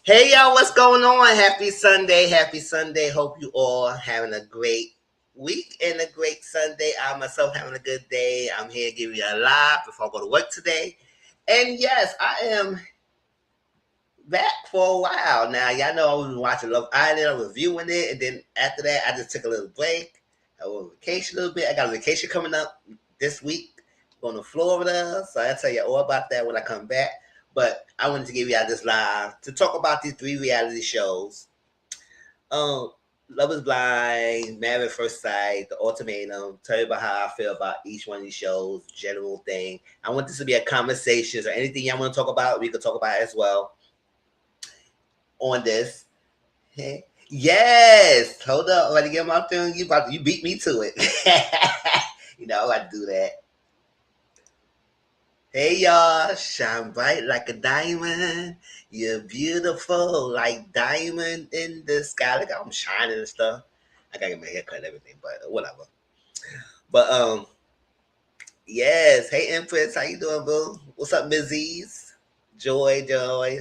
Hey y'all, what's going on? Happy Sunday, happy Sunday. Hope you all having a great week and a great Sunday. I myself having a good day. I'm here to give you a live before I go to work today. And yes, I am back for a while now. Y'all know I was watching Love Island, I was reviewing it, and then after that, I just took a little break. I went on vacation a little bit. I got a vacation coming up this week, going to Florida. So I'll tell you all about that when I come back. But I wanted to give y'all this live to talk about these three reality shows. Um, Love is Blind, Married at First Sight, The Ultimatum. Tell you about how I feel about each one of these shows, general thing. I want this to be a conversation, or anything y'all want to talk about, we could talk about it as well on this. Hey. Yes, hold up. I'm about to get my thing. You beat me to it. You know, I do that. Hey y'all, shine bright like a diamond. You're beautiful like diamond in the sky. Look how I'm shining and stuff. I gotta get my hair cut and everything, but whatever. But yes. Hey Empress, how you doing, boo? What's up, Mizzies? Joy.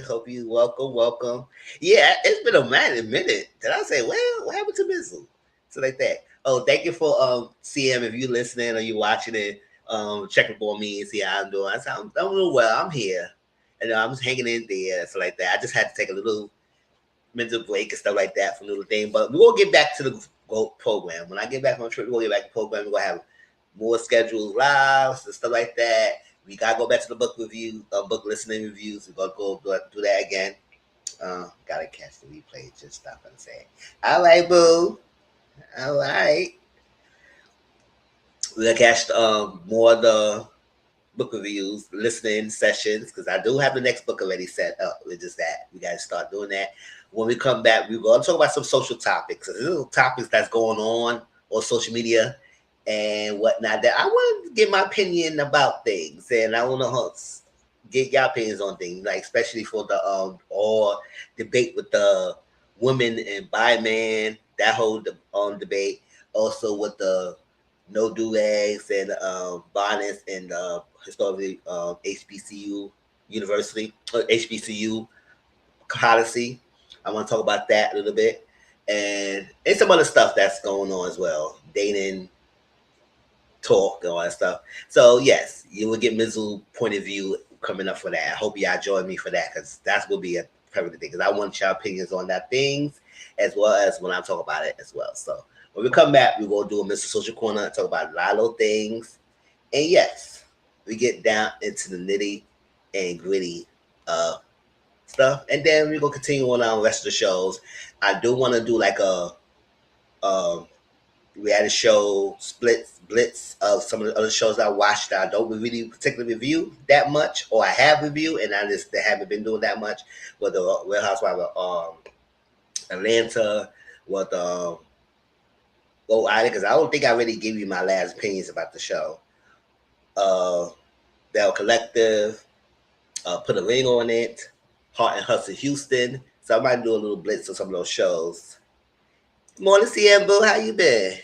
Hope you welcome. Yeah, it's been a minute. Did I say, well, what happened to Mizzle? So like that. Oh, thank you for CM if you listening or you watching it, checking for me and see how I'm doing. I said, I'm doing well, I'm here. And I'm just hanging in there, so like that. I just had to take a little mental break and stuff like that from little thing. But we're gonna get back to the program. When I get back from the trip, we're gonna get back to the program. We're gonna have more scheduled lives and stuff like that. We gotta go back to the book review, book listening reviews. We're gonna do that again. Gotta catch the replay. Just stop and say, "All right, boo. All right." We'll catch more of the book reviews, listening sessions, because I do have the next book already set up. It's just that we got to start doing that. When we come back, we're going to talk about some social topics. So there's topics that's going on social media and whatnot. That I want to get my opinion about things, and I want to get your opinions on things, like especially for the or debate with the women and bi man, that whole debate. Also with the no do rags and bonnets and historically HBCU University or HBCU policy. I want to talk about that a little bit, and some other stuff that's going on as well, dating talk and all that stuff. So yes, you will get Mizzle point of view coming up for that. I hope y'all join me for that because that's gonna be a perfect thing. Because I want your opinions on that things as well as when I talk about it as well. So when we come back, we will do a Mr. Social Corner and talk about a lot of things. And yes, we get down into the nitty and gritty stuff, and then we're gonna continue on our rest of the shows. I do want to do like a reality show blitz of some of the other shows I watched that I don't really particularly review that much, or I have reviewed and I just haven't been doing that much. With the Real Housewives of Atlanta, with Rhode Island, because I don't think I really gave you my last opinions about the show. Uh, Bell Collective, Put a Ring on It, Heart and Hustle Houston. So I might do a little blitz of some of those shows. Morning, CM Boo. How you been?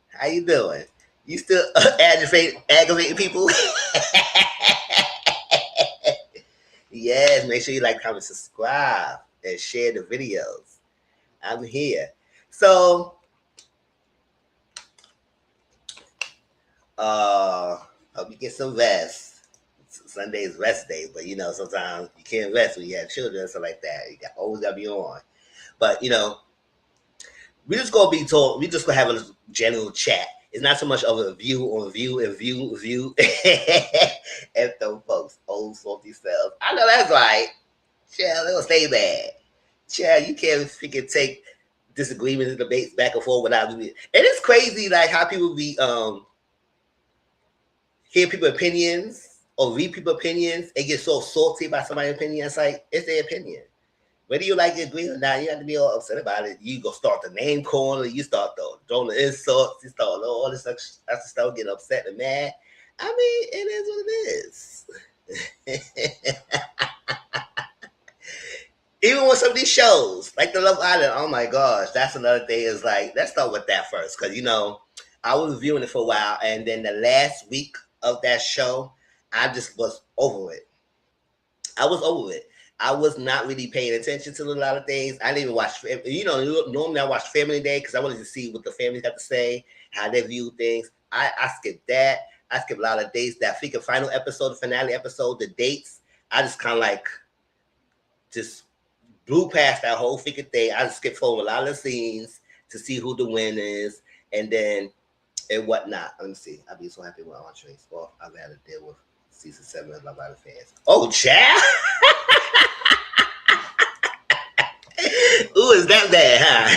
How you doing? You still aggravating people? Yes, make sure you like, comment, subscribe, and share the videos. I'm here. So, hope you get some rest. Sunday is rest day, but sometimes you can't rest when you have children and stuff like that. Always gotta be on. But we just gonna be told. We just gonna have a general chat. It's not so much of a view on view and view. And them folks, old salty selves. I know that's right. Child, they gonna stay bad. Child, you can't freaking take disagreements and debates back and forth without me. And it's crazy, like how people be hear people's opinions or read people's opinions and get so salty about somebody's opinion. It's like it's their opinion. Whether you like it, agree or not, you have to be all upset about it. You go start the name calling, you start throwing the insults, you start all this extra stuff, get upset and mad. I mean, it is what it is. Even with some of these shows, like the Love Island, oh my gosh, that's another thing. Is like, let's start with that first, because I was reviewing it for a while, and then the last week of that show, I just was over it. I was over it. I was not really paying attention to a lot of things. I didn't even watch, normally I watch Family Day because I wanted to see what the families got to say, how they view things. I skipped that. I skipped a lot of dates. That freaking final episode, the finale episode, the dates, I just kind of like just blew past that whole freaking thing. I just skipped over a lot of the scenes to see who the winner is and then and whatnot. Let me see. I'd be so happy with Entree's. Well, I've had to deal with season 7 of Love Island fans. Oh, child! Ooh, is that bad, huh?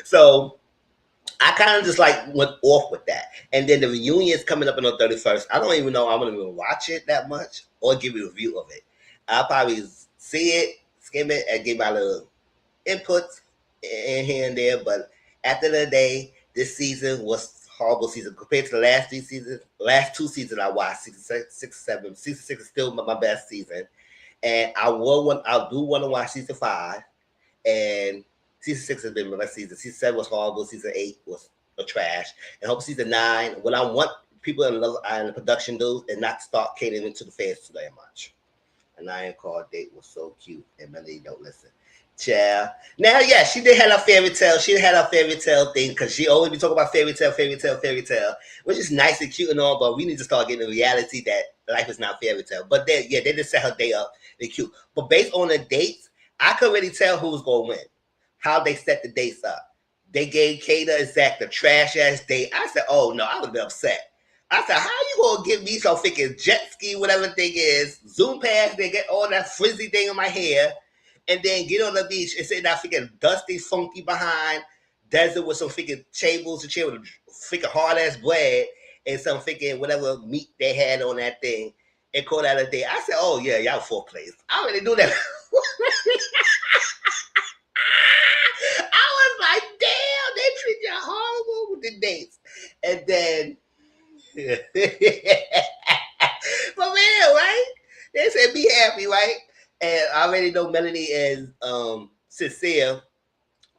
So I kind of just like went off with that. And then the reunion is coming up on the 31st. I don't even know I'm going to even watch it that much or give you a review of it. I'll probably see it, skim it, and give my little inputs in here and there. But at the end of the day, this season was horrible season compared to the last 3 seasons. Last 2 seasons I watched, season 6, 7. Season 6 is still my best season. And I do want to watch season 5. And season 6 has been my best season. Season 7 was horrible. Season 8 was a trash. And hope season 9, what I want people in the production do is not start catering to the fans too damn much. And I ain't called date was so cute. And Melanie don't listen. Child. Now, yeah, she did have a fairy tale. She had a fairy tale thing because she always be talking about fairy tale, which is nice and cute and all, but we need to start getting the reality that life is not fairy tale. But they just set her day up. They're cute. But based on the dates, I could really tell who was going to win. How they set the dates up. They gave Kata and Zach the trash ass date. I said, oh no, I would be upset. I said, how you gonna give me some freaking jet ski, whatever thing is, Zoom pass, they get all that frizzy thing in my hair, and then get on the beach and sit that freaking dusty, funky behind desert with some freaking tables and chair with freaking hard ass bread and some freaking whatever meat they had on that thing and call that a day. I said, oh yeah, y'all 4th place. I already do that. I was like, damn, they treat you horrible with the dates. And then, for real, right? They said, be happy, right? And I already know Melanie and Sincere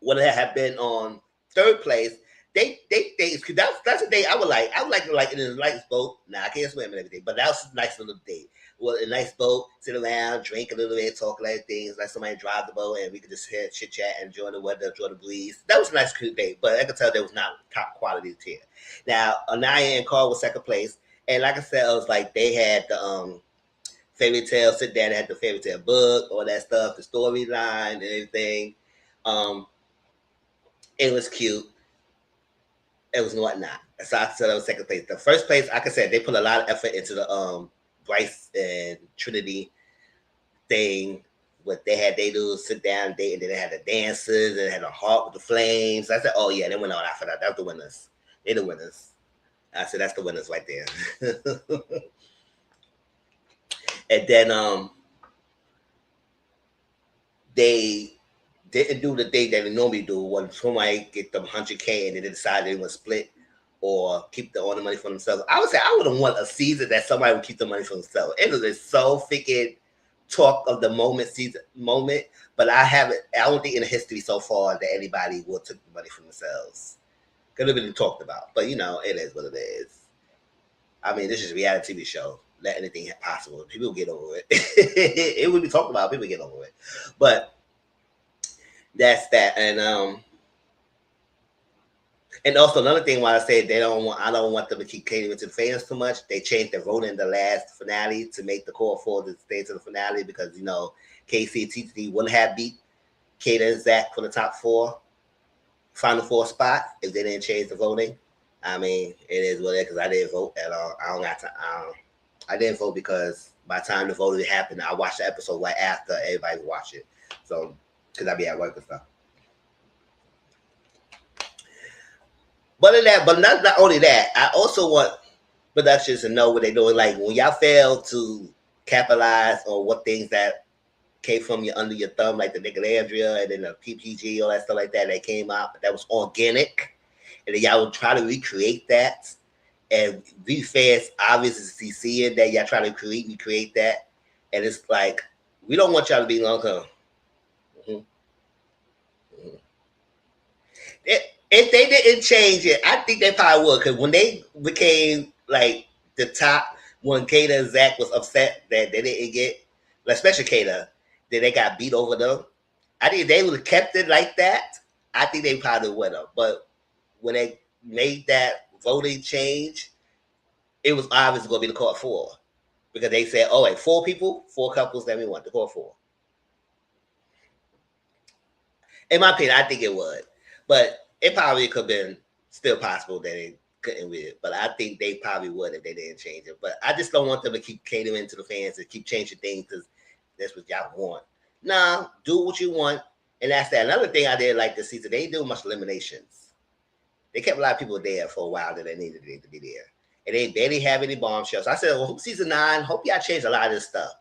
would have been on 3rd place. They that's a date I would like. I would like in a nice boat. Nah, I can't swim and everything, but that was a nice little date. Well, a nice boat, sit around, drink a little bit, talk like things, like somebody drive the boat, and we could just chit chat, enjoy the weather, enjoy the breeze. That was a nice, cute date, but I could tell there was not top quality tier. Now, Anaya and Carl was 2nd place, and like I said, it was like they had the fairy tale, sit down and had the fairy tale book, all that stuff, the storyline and everything. It was cute. It was whatnot. So I said I was 2nd place. The 1st place, like I said, they put a lot of effort into the Bryce and Trinity thing. What they do sit down date, and then they had the dancers and they had a heart with the flames. I said, oh yeah, they went on after that. That's the winners. They're the winners. I said that's the winners right there. And then they didn't do the thing that they normally do when somebody get them 100K and then they decide they want to split or keep all the money for themselves. I would say I wouldn't want a season that somebody would keep the money for themselves. It was so freaking talk of the moment, but I don't think in the history so far that anybody will took the money for themselves. Could have been talked about, but it is what it is. I mean, this is a reality TV show. Let anything possible. People get over it. It would be talked about. People get over it, but that's that. And also another thing, why I said I don't want them to keep catering to the fans too much. They changed their voting in the last finale to make the core 4 to stay to the finale because KC and TT wouldn't have beat Kata and Zach for the top 4, final 4 spot if they didn't change the voting. I mean, it is what it is because I didn't vote at all. I don't got to. I didn't vote because by the time the voting happened, I watched the episode right after everybody watched it. So, because I be at work and stuff. But not only that, I also want productions to know what they're doing. Like when y'all fail to capitalize on what things that came from you under your thumb, like the Nicolandria and then the PPG, all that stuff like that came out that was organic, and then y'all would try to recreate that. And we fans obviously seeing that y'all trying to recreate that, and it's like we don't want y'all to be long term. If they didn't change it, I think they probably would. Because when they became like the top, when Kata and Zach was upset that they didn't get especially Kata, that they got beat over them. I think if they would have kept it like that, I think they probably would have. But when they made that voting change, it was obviously going to be the court four because they said, "Oh, wait, 4 people, 4 couples that we want the court four." In my opinion, I think it would, but it probably could have been still possible that they couldn't with it. But I think they probably would if they didn't change it. But I just don't want them to keep catering to the fans and keep changing things because that's what y'all want. Nah, do what you want, and that's that. Another thing I did like this season, they didn't do much eliminations. They kept a lot of people there for a while that they needed to be there. And they barely have any bombshells. I said, well, season 9, hope y'all change a lot of this stuff.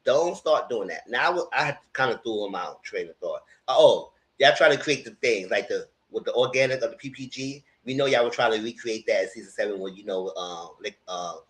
Don't start doing that. Now I kind of threw them out, train of thought. Oh, y'all try to create the things like with the organic of the PPG. We know y'all were trying to recreate that in season 7 when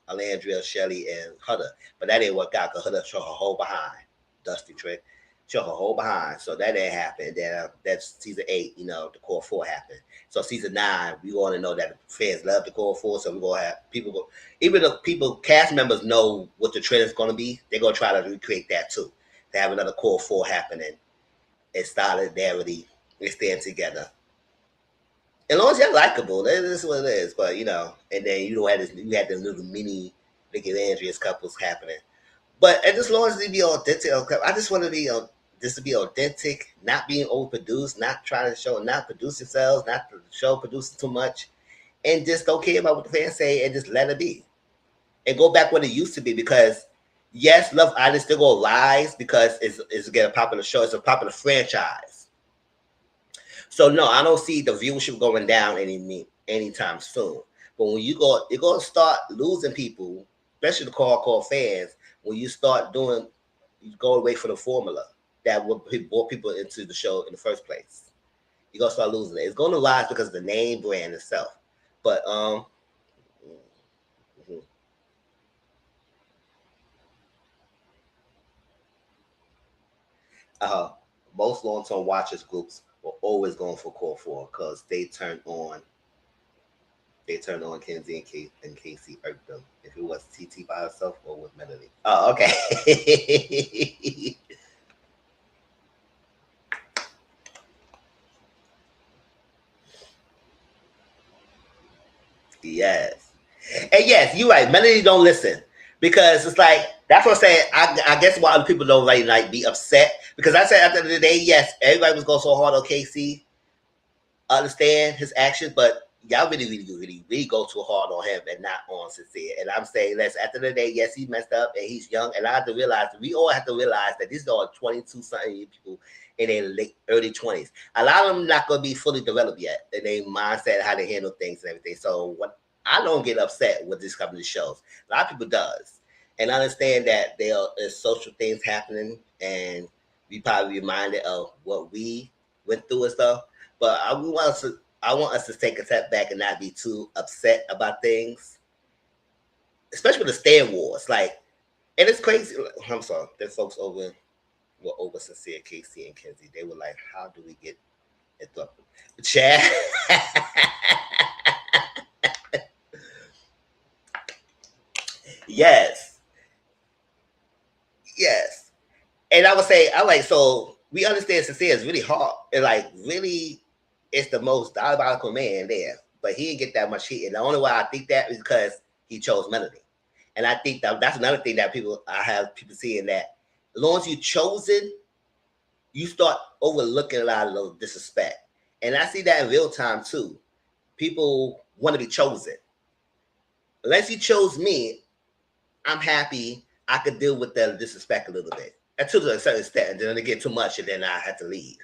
Alandria, Shelley, and Hutter. But that didn't work out because Hutter showed her whole behind. Dusty trick. Show her whole behind. So that didn't happen. Then that's season 8, the core 4 happened. So season 9, we want to know that the fans love the core 4. So we're gonna have people go, even the cast members know what the trend is gonna be, they're gonna try to recreate that too. To have another core 4 happening and solidarity and stand together. As long as you're likable, that is what it is. But and then you had the little mini Nicky and Andrea's couples happening. But as long as they be authentic, I just want to be just to be authentic, not being overproduced, not trying to show, not produce yourselves, not to show producing too much, and just don't care about what the fans say and just let it be. And go back what it used to be because yes, Love Island still go rise because it's again a popular show, it's a popular franchise. So no, I don't see the viewership going down anytime soon. But when you're gonna start losing people, especially the hardcore fans, when you start you go away from the formula that would brought people into the show in the first place. You're gonna start losing it. It's gonna rise because of the name brand itself. But most long-term watchers groups were always going for core 4 because they turned on Kenzie and Casey irked them. If it was TT by herself or with Melody. Oh, okay. Yes. And yes, you're right. Melody don't listen. Because it's like that's what I'm saying. I guess why other people don't like be upset. Because I said at the end of the day, yes, everybody was going so hard on Casey. Understand his actions, but y'all really go too hard on him and not on Sincere. And I'm saying, let's at the end of the day, yes, he messed up and he's young. And I have to realize we all have to realize that these are 22 something people in their late early 20s. A lot of them not gonna be fully developed yet in their mindset, how they handle things and everything. So what I don't get upset with this company shows. A lot of people does. And I understand that there is social things happening and we probably reminded of what we went through and stuff. But I want us to take a step back and not be too upset about things, especially with the Star Wars. Like, and it's crazy. I'm sorry, there's folks were over Sincere, Casey, and Kenzie. They were like, "How do we get it up?" Chad. Yes, yes. And I would say, I like so we understand Sincere is really hard. And like really it's the most diabolical man there. But he didn't get that much heat. And the only why I think that is because he chose Melody. And I think that's another thing that I have people seeing that as long as you're chosen, you start overlooking a lot of those disrespect. And I see that in real time too. People want to be chosen. Unless you chose me, I'm happy I could deal with the disrespect a little bit. And to a certain extent, and then they get too much, and then I had to leave.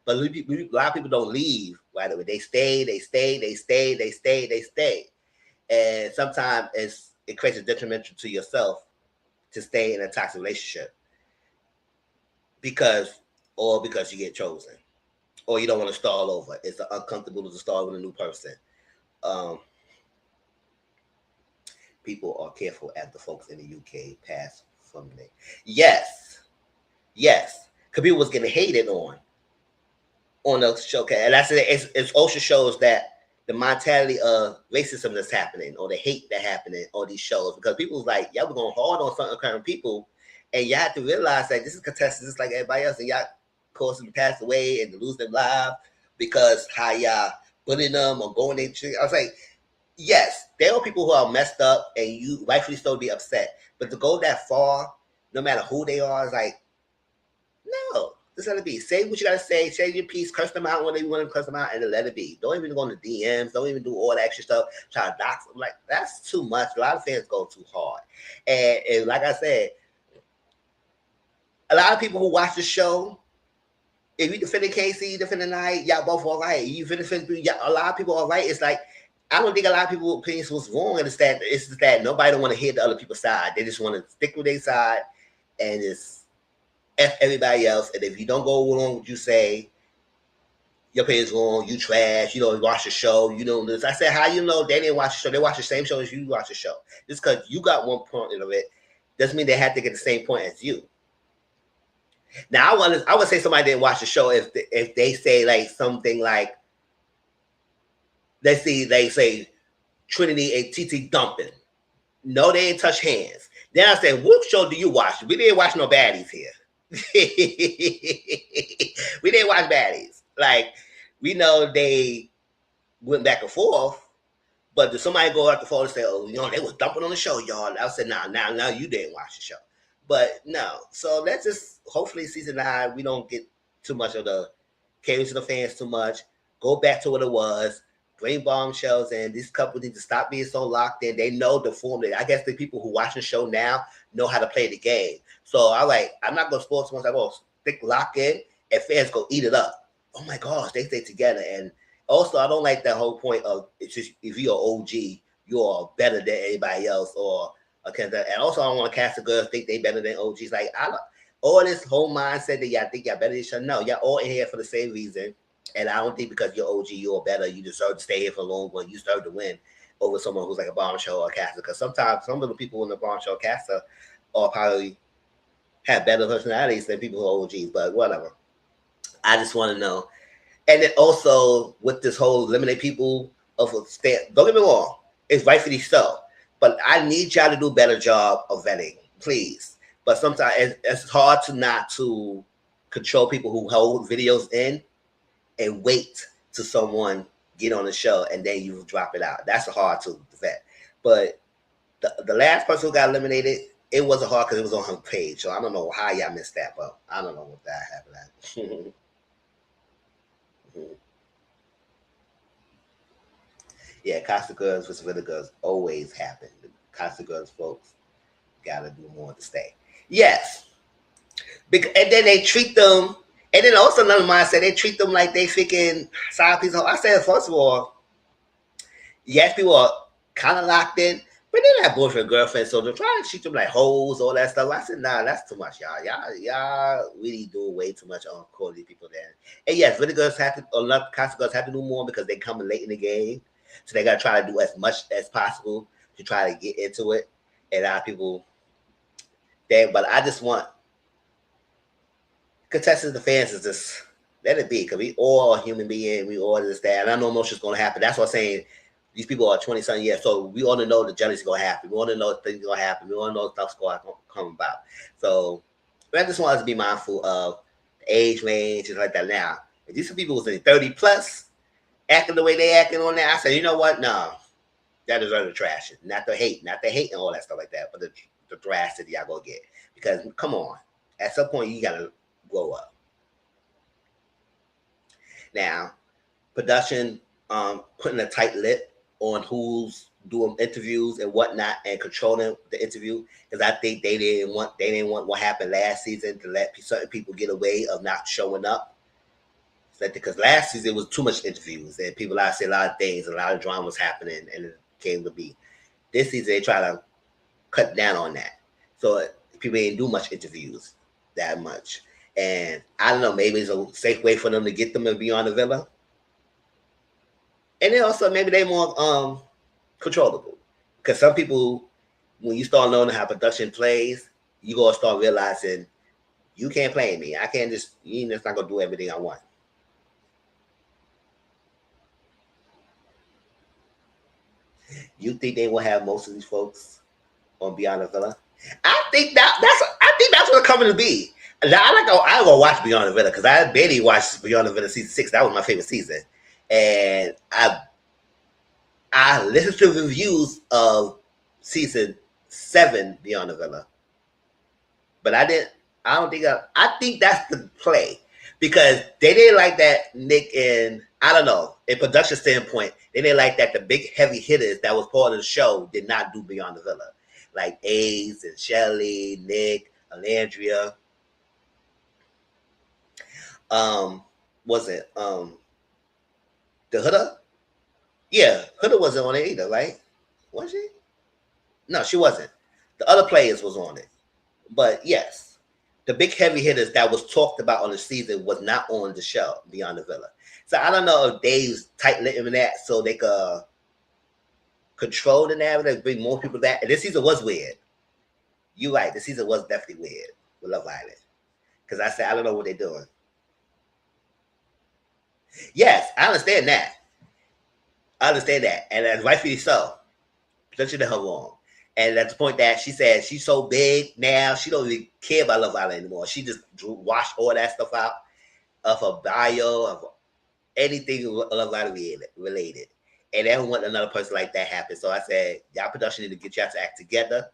But a lot of people don't leave right away. They stay. And sometimes it creates a detrimental to yourself to stay in a toxic relationship because you get chosen or you don't want to start over. It's uncomfortable to start with a new person. People are careful after folks in the UK pass from me. Yes. Because people was getting hated on the show. And I said it also shows that the mentality of racism that's happening or the hate that happening on these shows because people was like, yeah, we're going hard on certain kind of people And you have to realize that this is contestants just like everybody else, and y'all cause them to pass away and to lose them live because how y'all putting them or going in. I was like, yes, there are people who are messed up, and you rightfully so be upset. But to go that far, no matter who they are, is like, no. Just let it be. Say what you gotta say. Say your piece. Curse them out when they want to curse them out, and then let it be. Don't even go on the DMs. Don't even do all that extra stuff. Try to dox them. Like that's too much. A lot of fans go too hard, and like I said, a lot of people who watch the show, if you defended Casey, you defended Knight, y'all both all right. You defend a lot of people all right. It's like I don't think a lot of people's opinions was wrong, and it's just that nobody don't want to hear the other people's side. They just want to stick with their side and just F everybody else. And if you don't go along with you say, your opinion's wrong, you trash, you don't watch the show, you know this. I said, how you know they didn't watch the show? They watch the same show as you watch the show. Just because you got one point of it doesn't mean they have to get the same point as you. Now I would say somebody didn't watch the show if they say like something like they say Trinity and TT dumping. No, they ain't touch hands. Then I said, what show do you watch? We didn't watch no baddies here. We didn't watch baddies. Like we know they went back and forth, but did somebody go out the phone and say, "Oh, you know, they was dumping on the show, y'all"? I said, "Nah, now you didn't watch the show." But no, so let's just hopefully season 9 we don't get too much of the catering to the fans too much. Go back to what it was. Bring bombshells in. These couples need to stop being so locked in. They know the formula. I guess the people who watch the show now know how to play the game. So I'm not gonna spoil too much. I'm gonna stick lock in, and fans go eat it up. Oh my gosh, they stay together. And also, I don't like that whole point of it's just if you're OG, you're better than anybody else, or okay. And also, I don't want to cast the girls think they better than OGs. Like all this whole mindset that y'all think y'all better than each other. No, y'all all in here for the same reason. And I don't think because you're OG, you're better. You deserve to stay here for long when you deserve to win over someone who's like a bombshell or a caster. Because sometimes some of the people in the bombshell caster are probably have better personalities than people who are OGs. But whatever. I just want to know. And then also with this whole eliminate people of a stand. Don't get me wrong, it's rightfully so. But I need y'all to do a better job of vetting, please. But sometimes it's hard to not to control people who hold videos in and wait till someone get on the show and then you drop it out. That's hard to vet. But the last person who got eliminated, it wasn't hard because it was on her page. So I don't know how y'all missed that, but I don't know what that happened. Yeah, Costa Girls versus Villa Girls always happen. The Costa Girls folks gotta do more to stay. Yes. And then they treat them, and then also another mindset, they treat them like they freaking side piece of. I said, first of all, yes, people are kind of locked in, but they don't have boyfriend, girlfriend, so they're trying to treat them like hoes, all that stuff. I said, nah, that's too much, y'all. Y'all really do way too much on quality people there. And yes, Villa Girls have to, or not, Costa Girls have to do more because they come late in the game. So they got to try to do as much as possible to try to get into it. And a lot of people, but I just want contestants, the fans is just let it be because we all are human beings. We all understand. I know emotions going to happen. That's what I'm saying. These people are 20-something years, so we all know the jealousy is going to happen. We all know things are going to happen. We all know stuff's going to come about. So I just want us to be mindful of the age range and like that. Now, if these people was in 30 plus, acting the way they acting on that, I said, you know what? No, that deserves the trash. Not the hate and all that stuff like that, but the trash that y'all gonna get. Because come on, at some point you gotta grow up. Now, production putting a tight lip on who's doing interviews and whatnot and controlling the interview because I think they didn't want what happened last season to let certain people get away of not showing up. Because last season it was too much interviews and people out say a lot of things, a lot of drama was happening, and it came to be. This season they try to cut down on that, so people ain't do much interviews that much. And I don't know, maybe it's a safe way for them to get them to be on the villa, and then also maybe they more controllable. Because some people, when you start learning how production plays, you gonna start realizing you can't play me. I can't just you just not gonna do everything I want. You think they will have most of these folks on Beyond the Villa? I think that's what it's coming to be. Now, I go watch Beyond the Villa because I barely watched Beyond the Villa season 6. That was my favorite season, and I listened to reviews of season 7 Beyond the Villa, but I didn't. I don't think I think that's the play because they didn't like that Nick and I don't know. In production standpoint, they didn't like that the big heavy hitters that was part of the show did not do Beyond the Villa, like Ace and Shelly, Nick, Alandria. Um, was it the Huda? Yeah, Huda wasn't on it either, right? Was she? No, she wasn't. The other players was on it, but yes, the big heavy hitters that was talked about on the season was not on the show Beyond the Villa. So I don't know if Dave's tight-lipping that so they could control the narrative, bring more people back. And this season was weird. You're right. This season was definitely weird with Love Island because I said I don't know what they're doing. Yes, I understand that. I understand that, and that's rightfully so. Production did her wrong. And at the point that she said she's so big now, she don't really care about Love Island anymore. She just washed all that stuff out of her bio, of anything Love Island related. And I don't want another person like that happen. So I said, y'all production need to get y'all to act together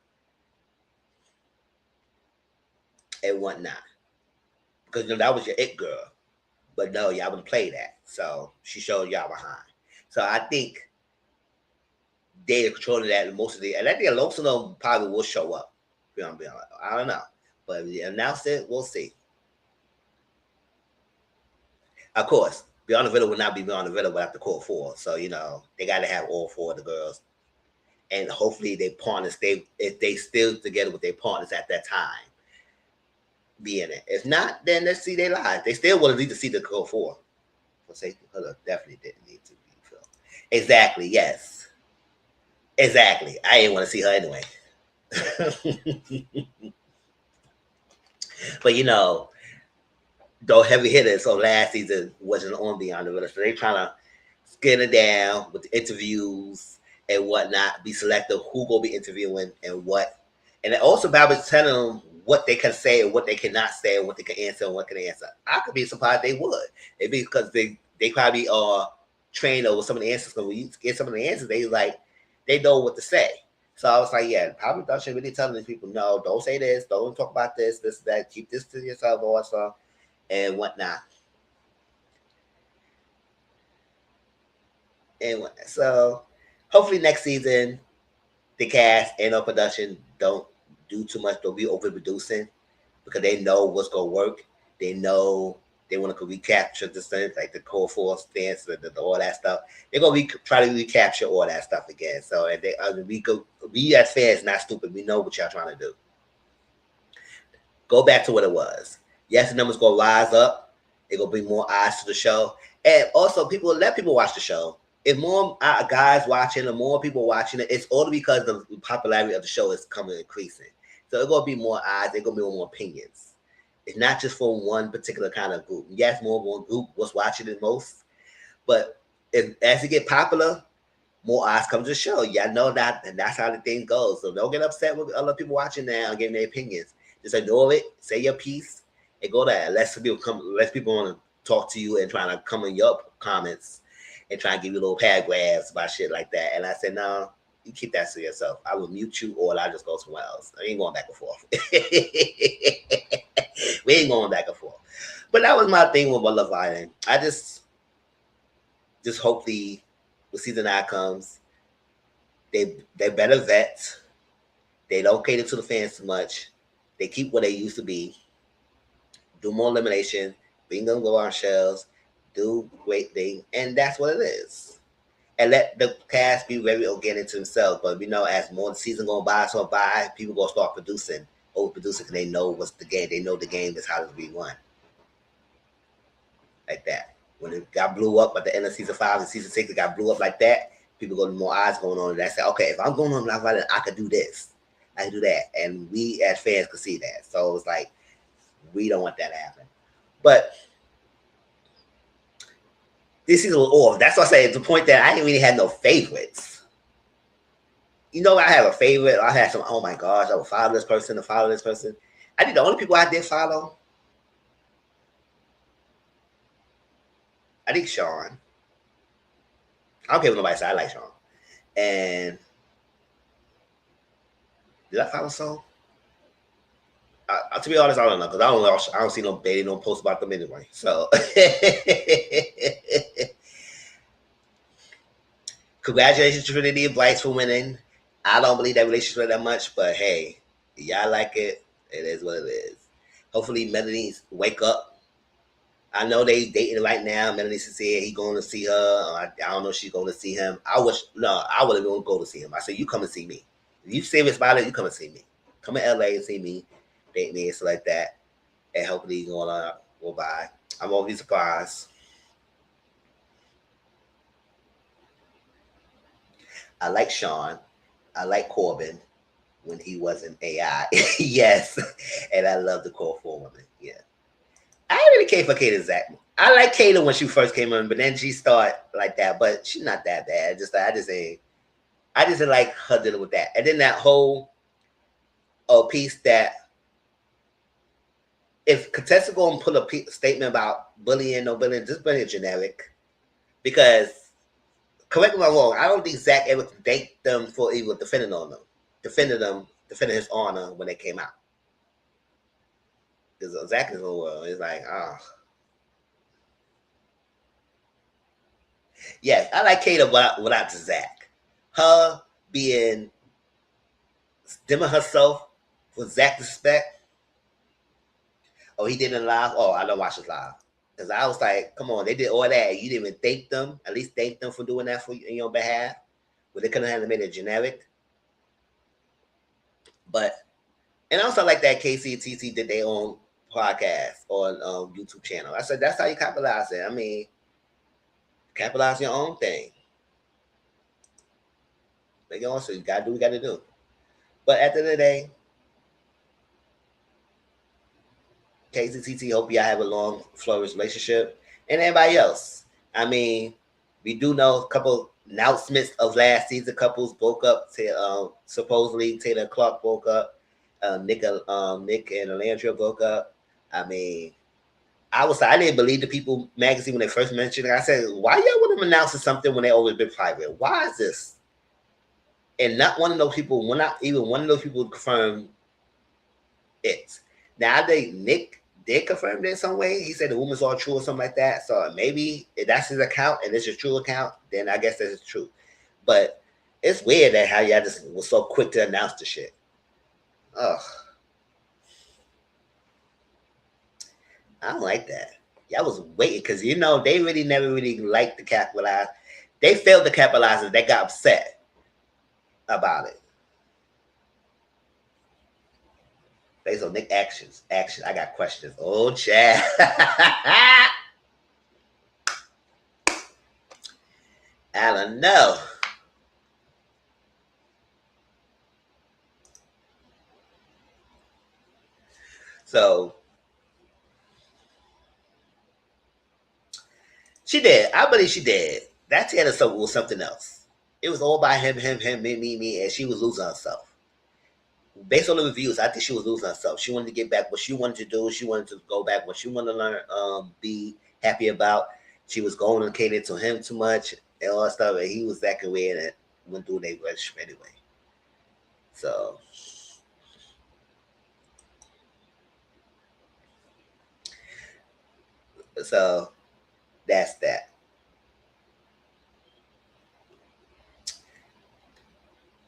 and whatnot. Because that was your it girl. But no, y'all wouldn't play that. So she showed y'all behind. So I think they controlling that and most of the, and I think most of them probably will show up. I don't know, but if they announce it, we'll see. Of course, Beyond the Villa will not be Beyond the Villa without the core 4. So they got to have all 4 of the girls, and hopefully their partners, if they still together with their partners at that time, be in it. If not, then let's see their lives. They still will need to see the core 4. For safety, definitely didn't need to be filmed. Exactly. Yes. Exactly. I didn't want to see her anyway. But though heavy hitters so last season wasn't on Beyond the Villa, so they trying to skin it down with the interviews and whatnot, be selective who gonna be interviewing and what, and also Babbitt's telling them what they can say and what they cannot say and what they can answer and what can answer. I could be surprised they would. It be because they probably are trained over some of the answers. Because when you get some of the answers, they know what to say. So I was like, yeah, probably production really telling these people, no, don't say this, don't talk about this, that, keep this to yourself also, and whatnot. And so hopefully next season, the cast and our production don't do too much, don't be overproducing because they know what's going to work. They know they want to recapture the things like the core 4 stance, all that stuff. They're going to try to recapture all that stuff again. So and we as fans not stupid. We know what y'all trying to do. Go back to what it was. Yes, the numbers going to rise up. They're going to bring more eyes to the show. And also, let people watch the show. If more guys watching or more people watching it, it's all because the popularity of the show is increasing. So it's going to be more eyes. There's going to be more opinions. It's not just for one particular kind of group. Yes, more one group was watching it most, but as it get popular, more eyes come to the show. Y'all know that, and that's how the thing goes. So don't get upset with other people watching now and giving their opinions. Just ignore it, say your piece, and go there. Less people want to talk to you and trying to come in your comments and try and give you little paragraphs about shit like that. And I said, no, you keep that to yourself. I will mute you or I'll just go somewhere else. I ain't going back and forth. We ain't going back and forth. But that was my thing with Love Island. I just hopefully when season 9 comes, they better vet. They don't cater to the fans too much. They keep what they used to be. Do more elimination. Bring them go on shelves. Do great thing. And that's what it is. And let the cast be very organic to themselves. But as more season going by, people gonna start overproducing because they know what's the game. They know the game is how to be won. Like that. When it got blew up at the end of season 5 and season 6, it got blew up like that. People got more eyes going on, and I said, okay, if I'm going on Love Island, I could do this, I can do that, and we as fans could see that. So it's like we don't want that to happen. But this season was off. That's why I say it's the point that I didn't really have no favorites. You know, I have a favorite. I had some. Oh my gosh, I will follow this person. To follow this person. I think the only people I did follow, I think Sean. I don't care what nobody says. I like Sean. And did I follow Soul? To be honest, I don't know because I don't see no they don't post about them anyway. So, congratulations to Trinity and Bryce for winning. I don't believe that relationship that much, but hey, y'all like it. It is what it is. Hopefully, Melanie's wake up. I know they dating right now. Melanie said he going to see her. I don't know if she's going to see him. I would have going to go to see him. I said, you come and see me. If you serious about it, you come and see me. Come to LA and see me, date me, and stuff like that. And hopefully he's going to go by. I won't be surprised. I like Sean. I like Corbin when he wasn't AI. Yes. And I love the core for woman. Yeah. I didn't really care for Kayla Zach. I like Kayla when she first came in, but then she started like that. But she's not that bad. I just didn't like her dealing with that. And then that whole piece that if Contessa go and put a statement about bullying, no bullying, just bring it generic. Because correct me if I'm wrong, I don't think Zach ever thanked them for even defending his honor when they came out. Because Zach is over. It's like, yes, I like Kayla without Zach. Her being dimming herself for Zach's respect. Oh, he didn't live. Oh, I don't watch his live. Because I was like, come on, they did all that. You didn't even thank them. At least thank them for doing that for you in your behalf. But they couldn't have made it generic. But, and also like that KC and TC did their own podcast on YouTube channel. I said, that's how you capitalize it. I mean, capitalize your own thing. Like also, you gotta do what you gotta do. But at the end of the day, KCTT, hope y'all have a long, flawless relationship. And everybody else. I mean, we do know a couple announcements of last season. Couples broke up. Supposedly, Taylor and Clark broke up. Nick and Alandria broke up. I mean, I didn't believe the People magazine when they first mentioned it. I said, why y'all want to announce something when they always been private? Why is this? And not one of those people, not even one of those people confirmed it. Now, I think Nick did confirm it in some way. He said the woman's all true or something like that. So maybe if that's his account and it's his true account, then I guess that's true. But it's weird that how y'all just was so quick to announce the shit. Ugh. I don't like that. Y'all was waiting because, you know, they really never really liked to capitalize. They failed to capitalize and they got upset about it. Based on Nick actions. I got questions. Oh, Chad. I don't know. So she did. I believe she did. That Taylor was something else. It was all by him, me, and she was losing herself. Based on the reviews, I think she was losing herself. She wanted to get back what she wanted to do. She wanted to go back what she wanted to learn, be happy about. She was going and catering to him too much and all that stuff, and he was acting weird and went through their relationship anyway. So that's that.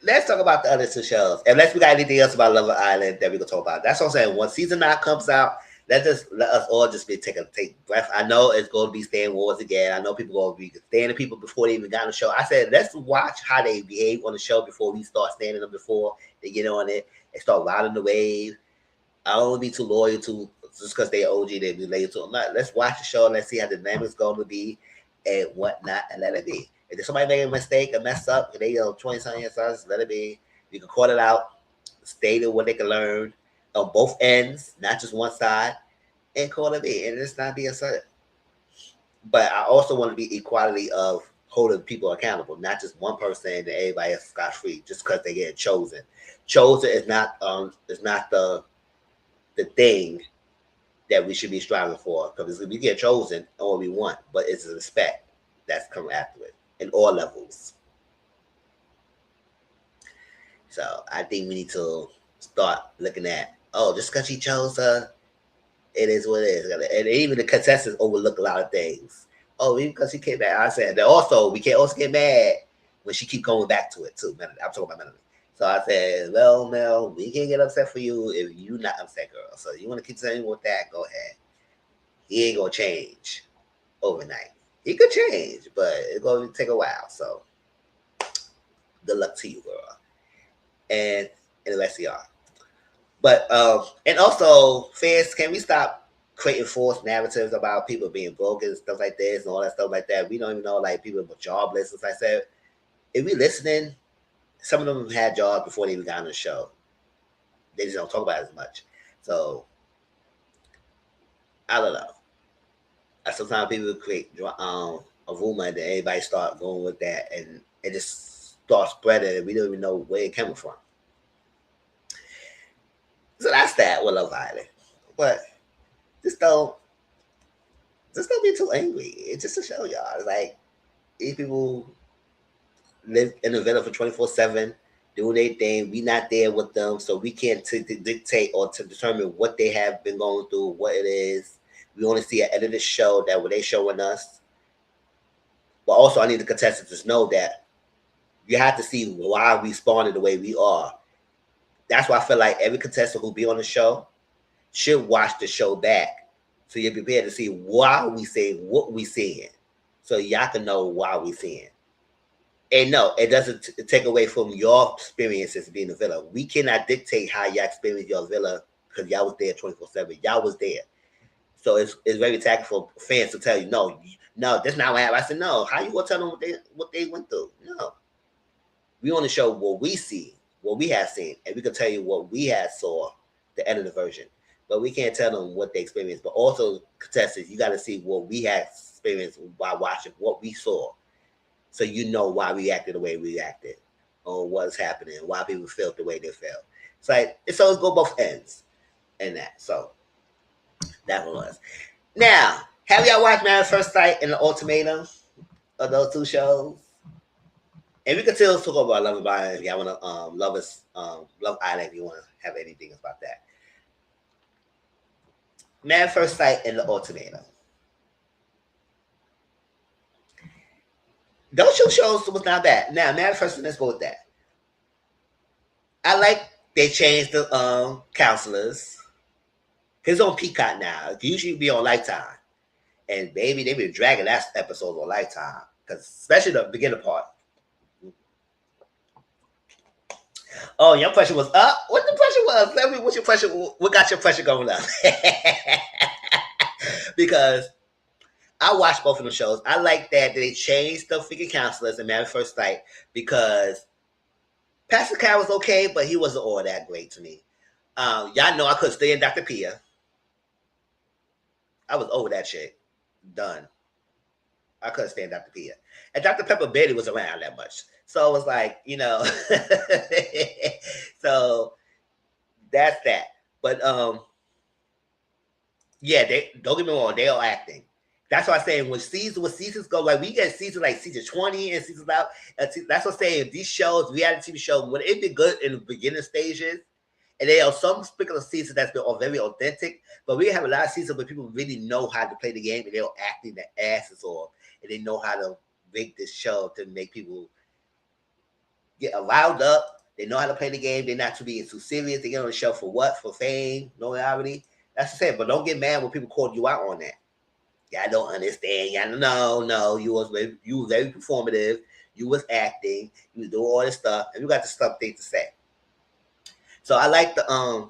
Let's talk about the other two shows. Unless we got anything else about Love Island that we can talk about. That's what I'm saying. When season 9 comes out, let us all just take breath. I know it's going to be staying wars again. I know people going to be standing people before they even got on the show. I said, let's watch how they behave on the show before we start standing them before they get on it and start riding the wave. I don't want to be too loyal to just because they're OG, they be loyal to them. Let's watch the show and let's see how the dynamics going to be and whatnot, and let it be. If somebody make a mistake, a mess up, they 20-something years old, let it be. You can call it out, state what they can learn on both ends, not just one side, and call it be. And it's not being said. But I also want to be equality of holding people accountable, not just one person and everybody else scot free just because they get chosen. Chosen is not the thing that we should be striving for, because we get chosen all we want, but it's the respect that's coming after it in all levels. So I think we need to start looking at, oh, just because she chose her, it is what it is. And even the contestants overlook a lot of things. Oh, even because she came back. I said that also, we can't also get mad when she keep going back to it too. I'm talking about Melanie. So I said, well, Mel, we can't get upset for you if you not upset, girl. So you want to keep saying with that, go ahead. He ain't going to change overnight. He could change, but it's going to take a while. So good luck to you, girl. And the rest of y'all. But and also, fans, can we stop creating false narratives about people being broke and stuff like this and all that stuff like that? We don't even know, like, people were jobless. As I said, if we listening, some of them had jobs before they even got on the show. They just don't talk about it as much. So I don't know. Sometimes people create a rumor and then everybody start going with that, and it just starts spreading, and we don't even know where it came from. So that's that with Love Island. But just don't be too angry. It's just to show y'all. It's like, these people live in the villa for 24/7, doing their thing. We not there with them, so we can't dictate or to determine what they have been going through, what it is. We only see an edited show that what they showing us. But also, I need the contestants to know that you have to see why we responded the way we are. That's why I feel like every contestant who be on the show should watch the show back, so you're prepared to see why we say what we saying, so y'all can know why we saying. And no, it doesn't take away from your experiences being a villa. We cannot dictate how y'all experience your villa because y'all was there 24/7. Y'all was there. So it's very tactful for fans to tell you, no, that's not what happened. I said, no, how you gonna tell them what they went through? No. We only show what we see, what we have seen, and we can tell you what we have saw, the edited version. But we can't tell them what they experienced. But also, contestants, you got to see what we had experienced by watching what we saw, so you know why we acted the way we acted, or what's happening, why people felt the way they felt. It's like it's always go both ends, in that. So that was. Now, have y'all watched Married at First Sight and the Ultimatum of those two shows? And we can still talk about Love Island if y'all want to Love Island if you want to have anything about that. Married at First Sight and the Ultimatum. Those two shows was not bad. Now, Married at First Sight, let's go with that. I like they changed the counselors. It's on Peacock now. It usually be on Lifetime. And baby, they been dragging that episode on Lifetime. Because especially the beginning part. Oh, your pressure was up? What the pressure was? Let me, what's your pressure? What got your pressure going up? Because I watched both of them shows. I like that they changed the freaking counselors in Married at First Sight, because Pastor Cal was okay, but he wasn't all that great to me. Y'all know I couldn't stay in Dr. Pia. I was over that shit. Done. I couldn't stand Dr. Pia. And Dr. Pepper barely was around that much. So it was like, so that's that. But yeah, they don't get me wrong, they are acting. That's why I'm saying when seasons go, like we get season like season 20 and seasons out. That's what I'm saying. These shows, reality TV shows, when it be good in the beginning stages, and there are some particular seasons that's been very authentic, but we have a lot of seasons where people really know how to play the game and they're acting their asses off, and they know how to make this show to make people get riled up. They know how to play the game. They're not being too serious. They get on the show for what? For fame, notoriety. That's the same. But don't get mad when people call you out on that. Y'all don't understand. Y'all no. You was very performative. You was acting. You was doing all this stuff, and you got the stuff things to say. So I like the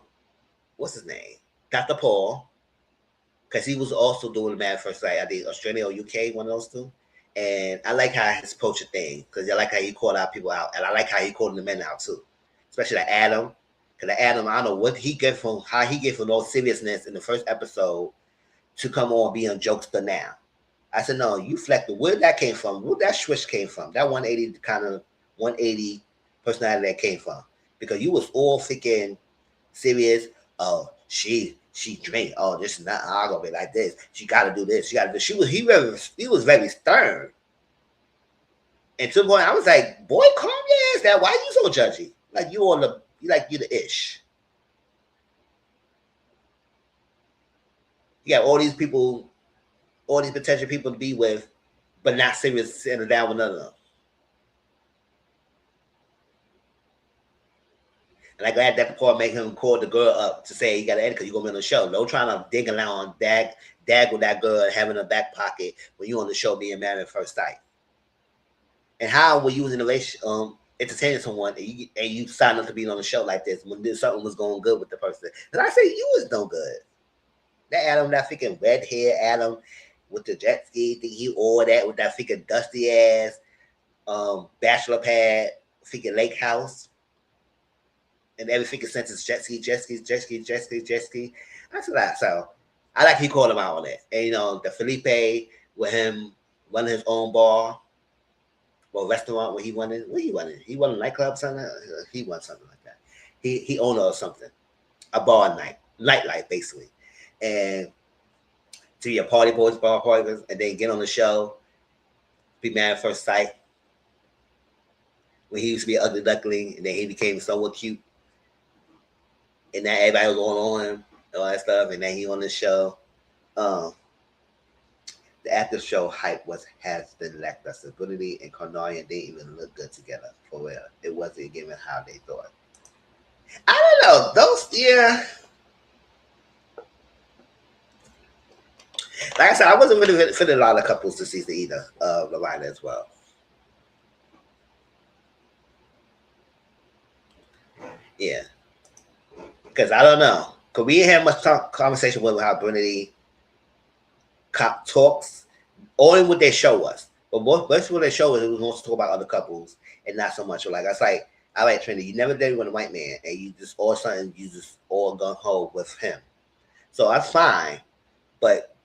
what's his name, Dr. Paul, because he was also doing the Married at First Sight. I think Australia or UK, one of those two. And I like how his approach a thing, because I like how he called out people out, and I like how he called the men out too, especially like Adam. Because Adam, I don't know what he get from how he get from all seriousness in the first episode to come on being jokester now. I said, no, you flected. Where that came from? Where that switch came from? That 180 kind of 180 personality that came from? Because you was all freaking serious. Oh, she drink. Oh, this is not how I gonna be like this. She gotta do this. She gotta do. He was very stern. And to the point, I was like, boy, calm your ass down. Why you so judgy? Like you the ish. You got all these people, all these potential people to be with, but not serious sitting down with none of them. And I glad that the part make him call the girl up to say you got to end because you're gonna be on the show. No trying to dig around, dag with that girl having a back pocket when you on the show being married at first sight. And how were you in a relationship, entertaining someone and you signed up to be on a show like this when something was going good with the person? And I say you was no good. That Adam, that freaking red hair Adam with the jet ski thing, he all that with that freaking dusty ass bachelor pad, freaking lake house. And every freaking sentence, jet ski, jet ski, jet ski, jet ski, jet ski. That's a lot. So I like he called him out on that. And you know, the Felipe with him running his own bar or restaurant where he wanted. What he wanted? He wanted a nightclub something. He wanted something like that. He owned or something. A bar nightlife basically. And to your party boys, bar parties, and then get on the show, be married at first sight. When he used to be an ugly duckling, and then he became somewhat cute. And now everybody was on him, all that stuff, and then he on the show. The after show hype has been lackluster. Ability and Carnarian didn't even look good together for real. It wasn't given how they thought. I don't know. Those like I said, I wasn't really feeling a lot of couples this season either. Lorena as well. Yeah. Because I don't know. Because we didn't have much conversation with how Bernadine talks. Only what they show us. But most what they show us, it was mostly talk about other couples and not so much. Like, I was like, all right, Trinity, you never dated with a white man and you just all of a sudden you just all gung ho with him. So that's fine. But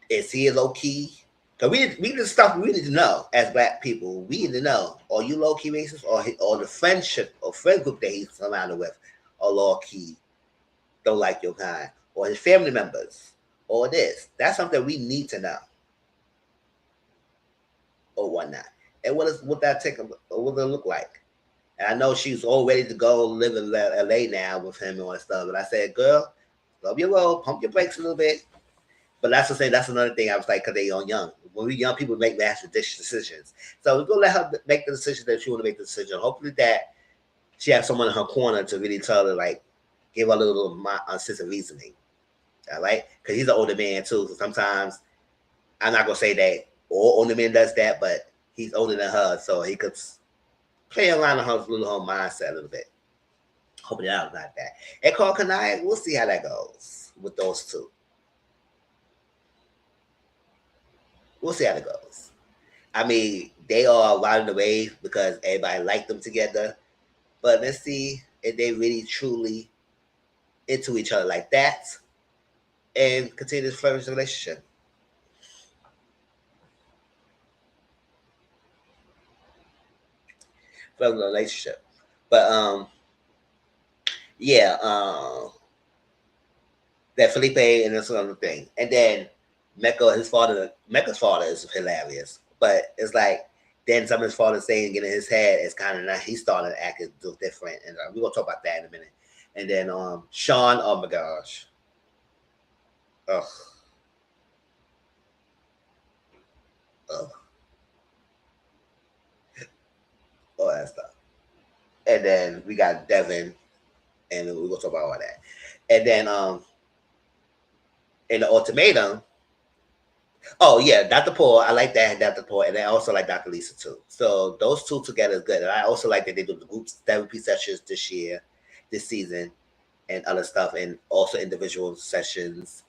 is he low key? Because we the stuff we need to know as black people. We need to know: are you low key racist, or the friendship or friend group that he's surrounded with are low key, don't like your kind, or his family members, or this? That's something we need to know, or whatnot. And what that take? What does it look like? And I know she's all ready to go live in LA now with him and all that stuff. But I said, girl, love your road, pump your brakes a little bit. But that's the thing. That's another thing. I was like, because they young. When we young people make rash decisions, so we're gonna let her make the decision that she want to make the decision. Hopefully that she has someone in her corner to really tell her, like, give her a little sense of reasoning. All right, because he's an older man too. So sometimes I'm not gonna say that all older men does that, but he's older than her, so he could play around her little mindset a little bit. Hoping that not that. And Carl Kanai, we'll see how that goes with those two. We'll see how it goes. I mean, they are riding the wave because everybody liked them together. But let's see if they really truly into each other like that and continue to flourish the relationship. Flourish the relationship. But yeah, that Felipe and this other thing. And then Mecca's father is hilarious. But it's like then some of his father saying getting in his head is kind of not. He's starting to act different, and we're gonna talk about that in a minute. And then Sean, oh my gosh, ugh, ugh, all that stuff. And then we got Devin, and we're gonna talk about all that. And then in the ultimatum. Oh yeah, Dr. Paul. I like that Dr. Paul, and I also like Dr. Lisa too. So those two together is good. And I also like that they do the group therapy sessions this season, and other stuff, and also individual sessions.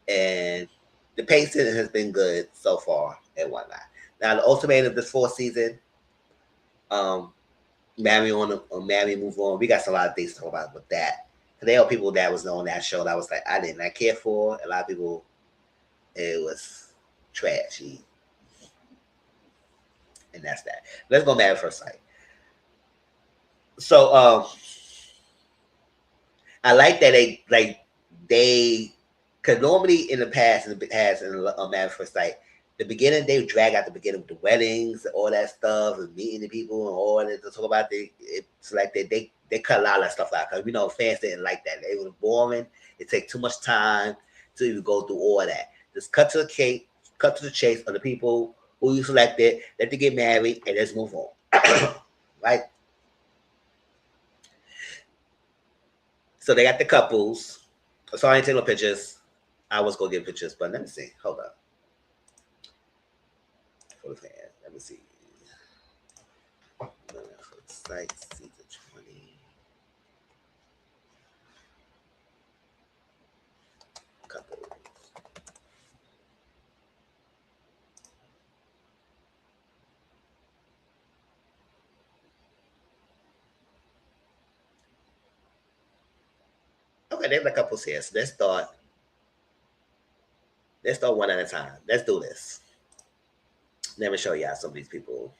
And the pacing has been good so far and whatnot. Now the ultimate of this fourth season, um, Marry Move On. We got a lot of things to talk about with that. There are people that was on that show that was like I did not care for. A lot of people, it was trash. And that's that. Let's go Married First Sight. So I like that they because normally in the past in Married First Sight, the beginning they would drag out the beginning with the weddings, all that stuff, and meeting the people and all that to talk about. It's like they cut a lot of that stuff out because fans didn't like that. It was boring. It take too much time to even go through all that. Just cut to the chase of the people who you selected, let them get married, and let's move on. Right? So they got the couples. So I ain't taking no pictures. I was gonna get pictures, but let me see. Hold up. For the fans, let me see. Site season 20. Couples. Okay, there's a couple here. So let's start one at a time. Let's do this. Let me show y'all some of these people.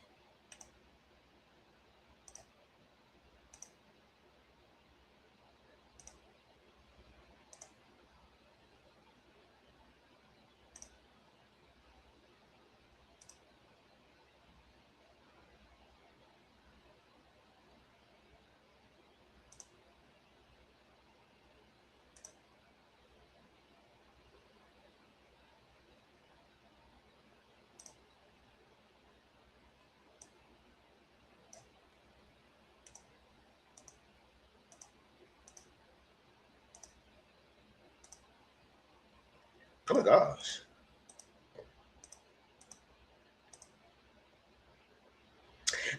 Oh my gosh.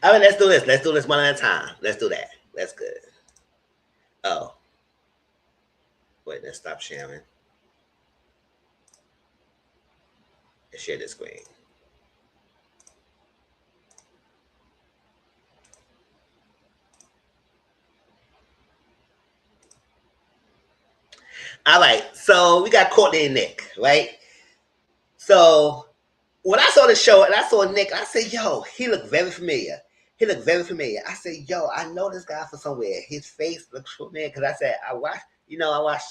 All right, let's do this. Let's do this one at a time. Let's do that. That's good. Oh. Wait, let's stop sharing. And share the screen. All right, so we got Courtney and Nick, right? So when I saw the show and I saw Nick, I said, yo, he looked very familiar. I said, yo, I know this guy from somewhere. His face looks familiar because I said, I watched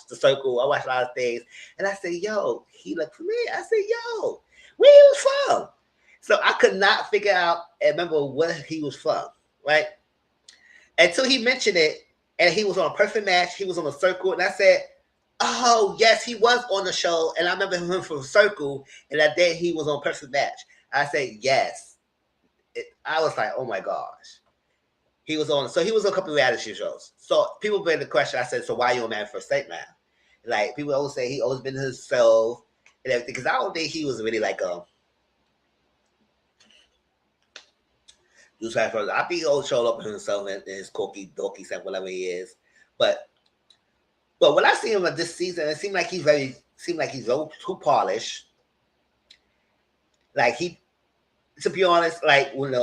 The Circle. I watched a lot of things. And I said, yo, he looked familiar. I said, yo, where he was from? So I could not figure out and remember where he was from, right? Until he mentioned it and he was on a Perfect Match. He was on The Circle. And I said, oh, yes, he was on the show. And I remember him from Circle. And that day he was on Perfect Match. I said, yes. I was like, oh my gosh. He was on a couple of reality shows. So people bring the question, I said, so why are you on Married First Sight now? Like, people always say he always been himself and everything. Because I don't think he was really like I think he always showed up in himself and his dorky self, whatever he is. But when I see him this season, it seemed like he's too polished. Like to be honest, like when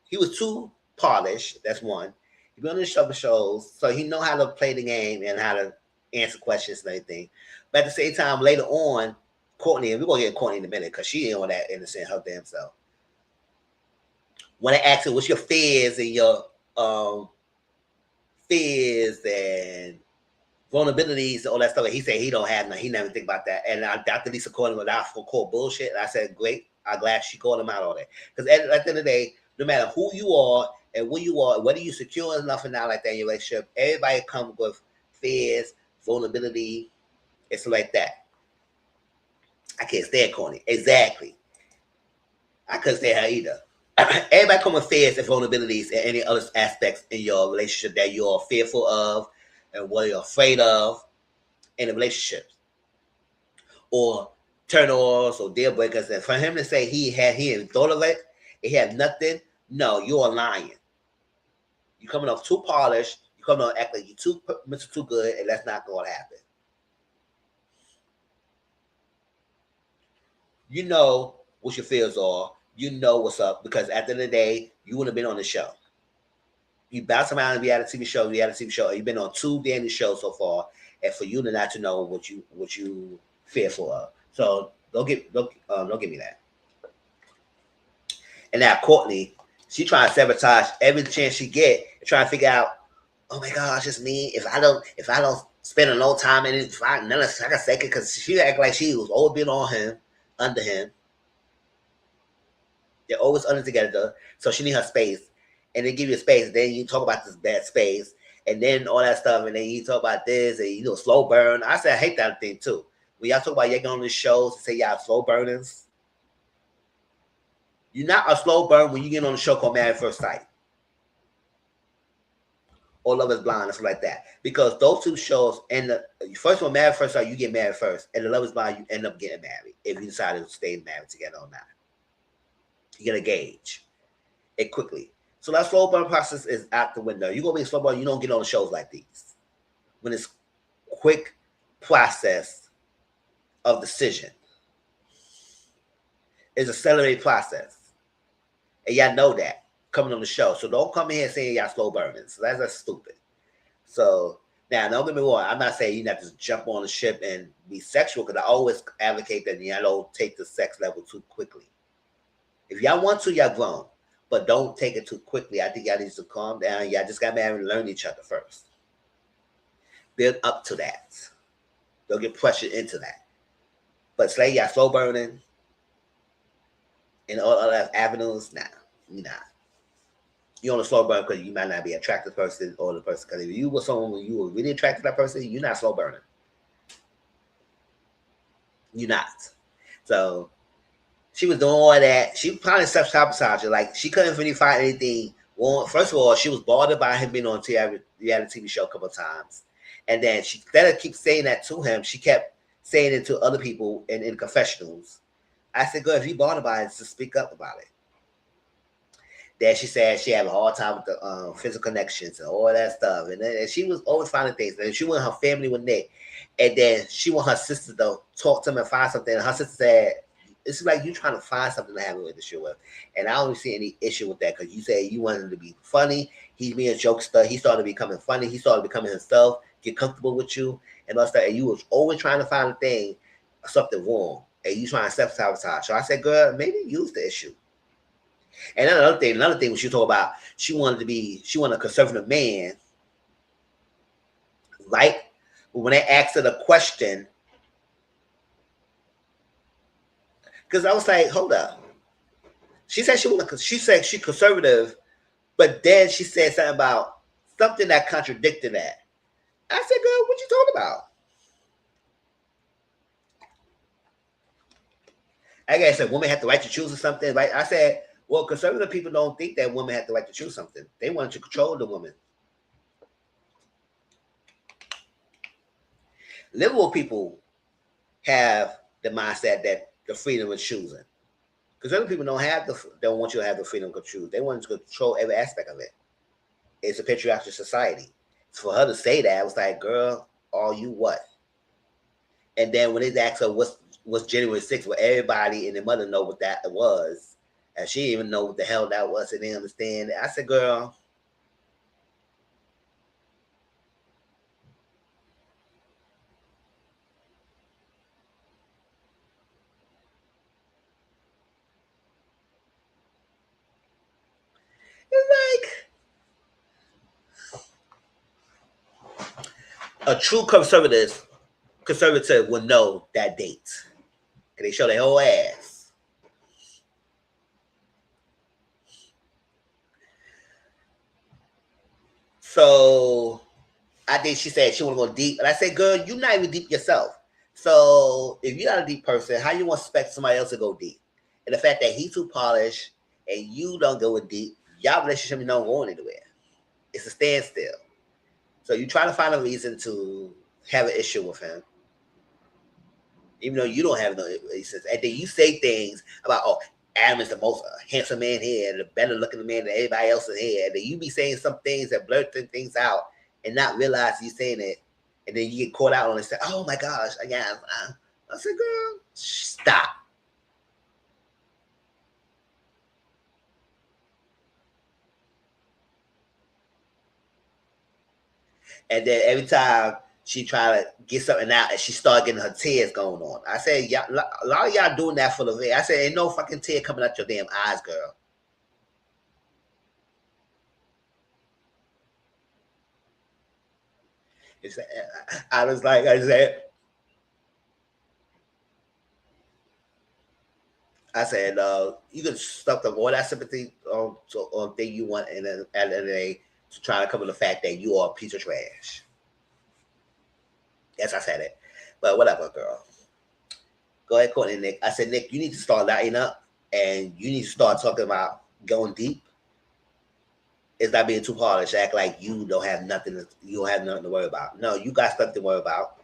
he was too polished. That's one. He been on the shows, so he know how to play the game and how to answer questions and everything. But at the same time, later on, Courtney, and we're gonna get Courtney in a minute because she ain't all that innocent her damn self. When I asked her, what's your fears and your fears and vulnerabilities and all that stuff, he said he don't have none. He never think about that. And Dr. Lisa called him out for called bullshit. And I said, great. I'm glad she called him out on that. Because at the end of the day, no matter who you are and where you are, whether you're secure enough or not like that in your relationship, everybody comes with fears, vulnerability, it's like that. I can't stand Corny. Exactly. I couldn't stand her either. Everybody come with fears and vulnerabilities and any other aspects in your relationship that you're fearful of and what you're afraid of in a relationship. Or turn-offs or deal breakers. And for him to say he hadn't thought of it, he had nothing, no, you're lying. You're coming off too polished, you're coming off acting like you're Mr. Too Good, and that's not going to happen. You know what your fears are. You know what's up because at the end of the day, you would have been on the show. You bounce around and reality TV show. You've been on 2 daily shows so far, and for you to not to know what you fearful of. So don't give me that. And now Courtney, she trying to sabotage every chance she get, and trying to figure out, oh my gosh, it's me. If I don't spend a long time in it, if I none of like a second, because she act like she was always been on him, under him. They're always under together, so she need her space, and they give you a space. Then you talk about this bad space, and then all that stuff, and then you talk about this, and slow burn. I said I hate that thing too. When y'all talk about y'all going on these shows and say y'all slow burners, you're not a slow burn when you get on a show called Married at First Sight or Love Is Blind and stuff like that. Because those two shows, and the first one, Married at First Sight, you get married first, and the Love Is Blind, you end up getting married if you decide to stay married together or not. You get a gauge it quickly. So that slow burn process is out the window. You're gonna be a slow burn, you don't get on shows like these. When it's quick process of decision. It's a accelerated process. And y'all know that coming on the show. So don't come in here saying y'all slow burning. So that's stupid. So now don't get me wrong. I'm not saying you have to jump on the ship and be sexual, because I always advocate that y'all don't take the sex level too quickly. If y'all want to, y'all grown. But don't take it too quickly. I think y'all need to calm down. Y'all just got married and learn each other first. Build up to that. Don't get pressured into that. But say y'all slow burning in all other avenues, nah, you're not. You're on a slow burn because you might not be an attractive person or the person. Because if you were someone when you were really attracted to that person, you're not slow burning. You're not. So she was doing all that. She probably self-sabotaging. Like, she couldn't really find anything. Well, first of all, she was bothered by him being on a reality TV show a couple of times. And then she, instead of keep saying that to him, she kept saying it to other people in confessionals. I said, girl, if you bothered by it, just speak up about it. Then she said she had a hard time with the physical connections and all that stuff. And she was always finding things. And she wanted her family with Nick. And then she wanted her sister to talk to him and find something. And her sister said, it's like you trying to find something to have a relationship with. And I don't see any issue with that, because you say you wanted him to be funny. He's being a jokester. He started becoming funny. He started becoming himself, get comfortable with you and all that. And you was always trying to find a thing, something wrong. And you trying to self-sabotage. So I said, girl, maybe use the issue. And another thing when she talked about, she wanted a conservative man, right? But when they asked her the question, because I was like, hold up. She said she said she conservative, but then she said something about something that contradicted that. I said, girl, what you talking about? I guess women have the right to choose or something, right? I said, well, conservative people don't think that women have the right to choose something. They want to control the woman. Liberal people have the mindset that the freedom of choosing. Because other people don't want you to have the freedom to choose. They want to control every aspect of it. It's a patriarchal society. For her to say that, I was like, girl, are you what? And then when they asked her what's January 6th, well, everybody and their mother know what that was. And she didn't even know what the hell that was, and they understand. I said, girl, it's like a true conservative will know that date. And they show their whole ass. So I think she said she want to go deep. And I said, girl, you're not even deep yourself. So if you're not a deep person, how you want to expect somebody else to go deep? And the fact that he's too polished and you don't go deep, y'all relationship don't go anywhere. It's a standstill. So you try to find a reason to have an issue with him, even though you don't have no reasons. And then you say things about, oh, Adam is the most handsome man here, the better looking man than everybody else in here. And then you be saying some things that blurt things out and not realize you're saying it. And then you get caught out on it and say, oh my gosh, again. I said, girl, stop. And then every time she tried to get something out and she started getting her tears going on. I said, y'all, a lot of y'all doing that for the video. I said, ain't no fucking tear coming out your damn eyes, girl. I was like, I said, you can stuff the all that sympathy on thing you want, and then at the end of the day, to try to cover the fact that you are a piece of trash. Yes, I said it, but whatever, girl. Go ahead, Courtney, Nick. I said, Nick, you need to start lighting up, and you need to start talking about going deep. It's not being too polished. Act like you don't have nothing. You don't have nothing to worry about. No, you got stuff to worry about.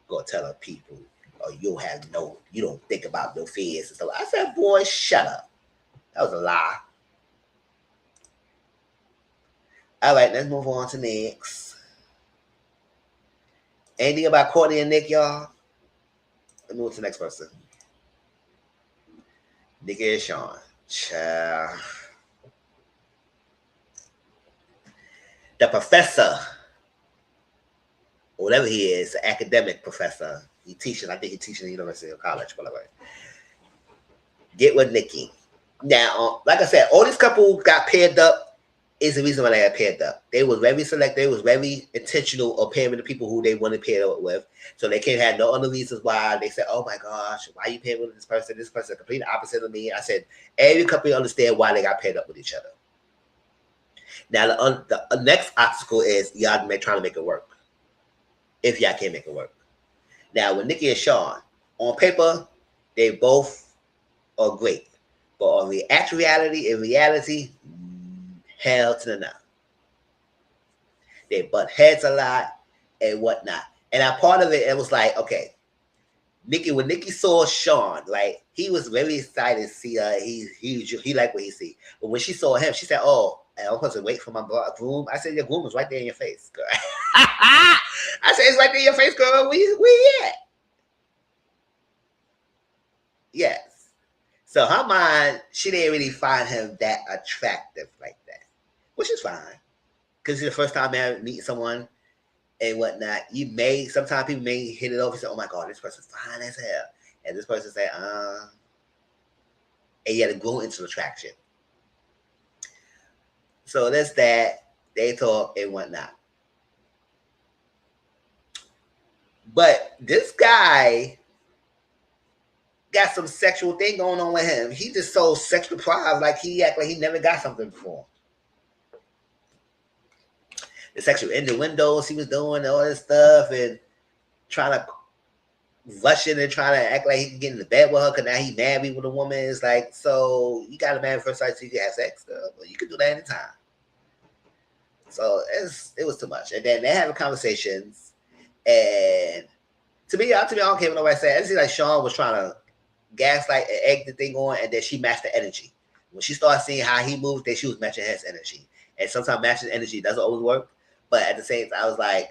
Go tell the people, or you don't think about no fears and stuff. I said, boy, shut up. That was a lie. All right, let's move on to next. Anything about Courtney and Nick, y'all? Let's move to the next person. Nikki and Sean. Child. The professor, whatever he is, an academic professor. He teaching. I think he teaching at the University of College, whatever. Get with Nikki. Now, like I said, all these couples got paired up is the reason why they got paired up. They was very select. They was very intentional of pairing the people who they want to pair up with. So they can't have no other reasons why they said, oh my gosh, why you paired with this person? This person is complete opposite of me. I said, every couple understand why they got paired up with each other. Now, the next obstacle is y'all trying to make it work. If y'all can't make it work. Now, with Nikki and Sean, on paper, they both are great. But on the actual reality, hell to the no. They butt heads a lot and whatnot. And a part of it was like, okay, when Nikki saw Sean, like he was very excited to see her. He liked what he see. But when she saw him, she said, "Oh, I'm supposed to wait for my groom." I said, "Your groom is right there in your face, girl." I said, "It's right there in your face, girl. Where you at?" Yes. So her mind, she didn't really find him that attractive like that, which is fine. Because it's the first time I meet someone and whatnot. Sometimes people may hit it off and say, oh my God, this person's fine as hell. And this person say, and you had to grow into attraction. So that's that. They talk and whatnot. But this guy got some sexual thing going on with him. He just so sex deprived, like he act like he never got something before. The sexual innuendos he was doing, all this stuff, and trying to rush in and trying to act like he can get in the bed with her because now he married with a woman. It's like, so you got a man first sight so you can have sex, girl. Well, you can do that anytime. So it was too much. And then they having conversations, and to me, I don't care what nobody said. I see like Sean was trying to gaslight and egg the thing on, and then she matched the energy. When she started seeing how he moved, then she was matching his energy. And sometimes matching energy doesn't always work. But at the same time, I was like,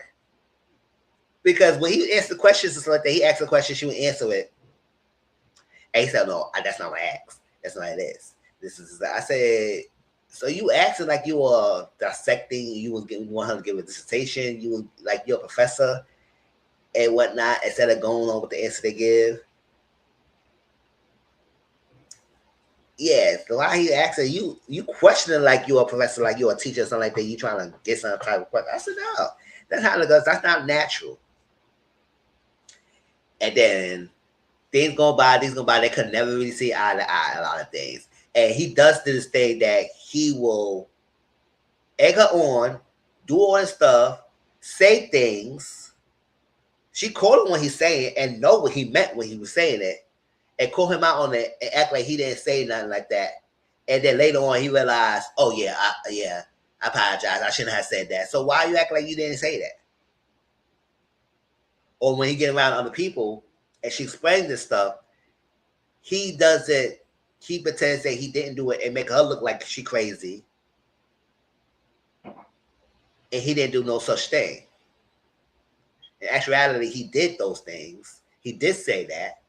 because when he asked the questions and stuff like that, he asked the question, she would answer it. And he said, no, that's not what I asked. That's not what it is. This is, I said, so you acting like you were dissecting, you want her to give a dissertation, you was like you're a professor and whatnot, instead of going on with the answer they give. Yeah, so why he asking you questioning like you're a professor, like you're a teacher or something like that, you trying to get some type of question. I said, no, that's how it goes. That's not natural. And then things go by, they could never really see eye to eye a lot of things. And he does this thing that he will egg her on, do all this stuff, say things. She called him when he's saying it and know what he meant when he was saying it. And call him out on it and act like he didn't say nothing like that. And then later on, he realized, oh, yeah, I apologize. I shouldn't have said that. So why you act like you didn't say that? Or when he get around other people and she explains this stuff, he doesn't, he pretends that he didn't do it and make her look like she crazy. And he didn't do no such thing. In actuality, he did those things. He did say that.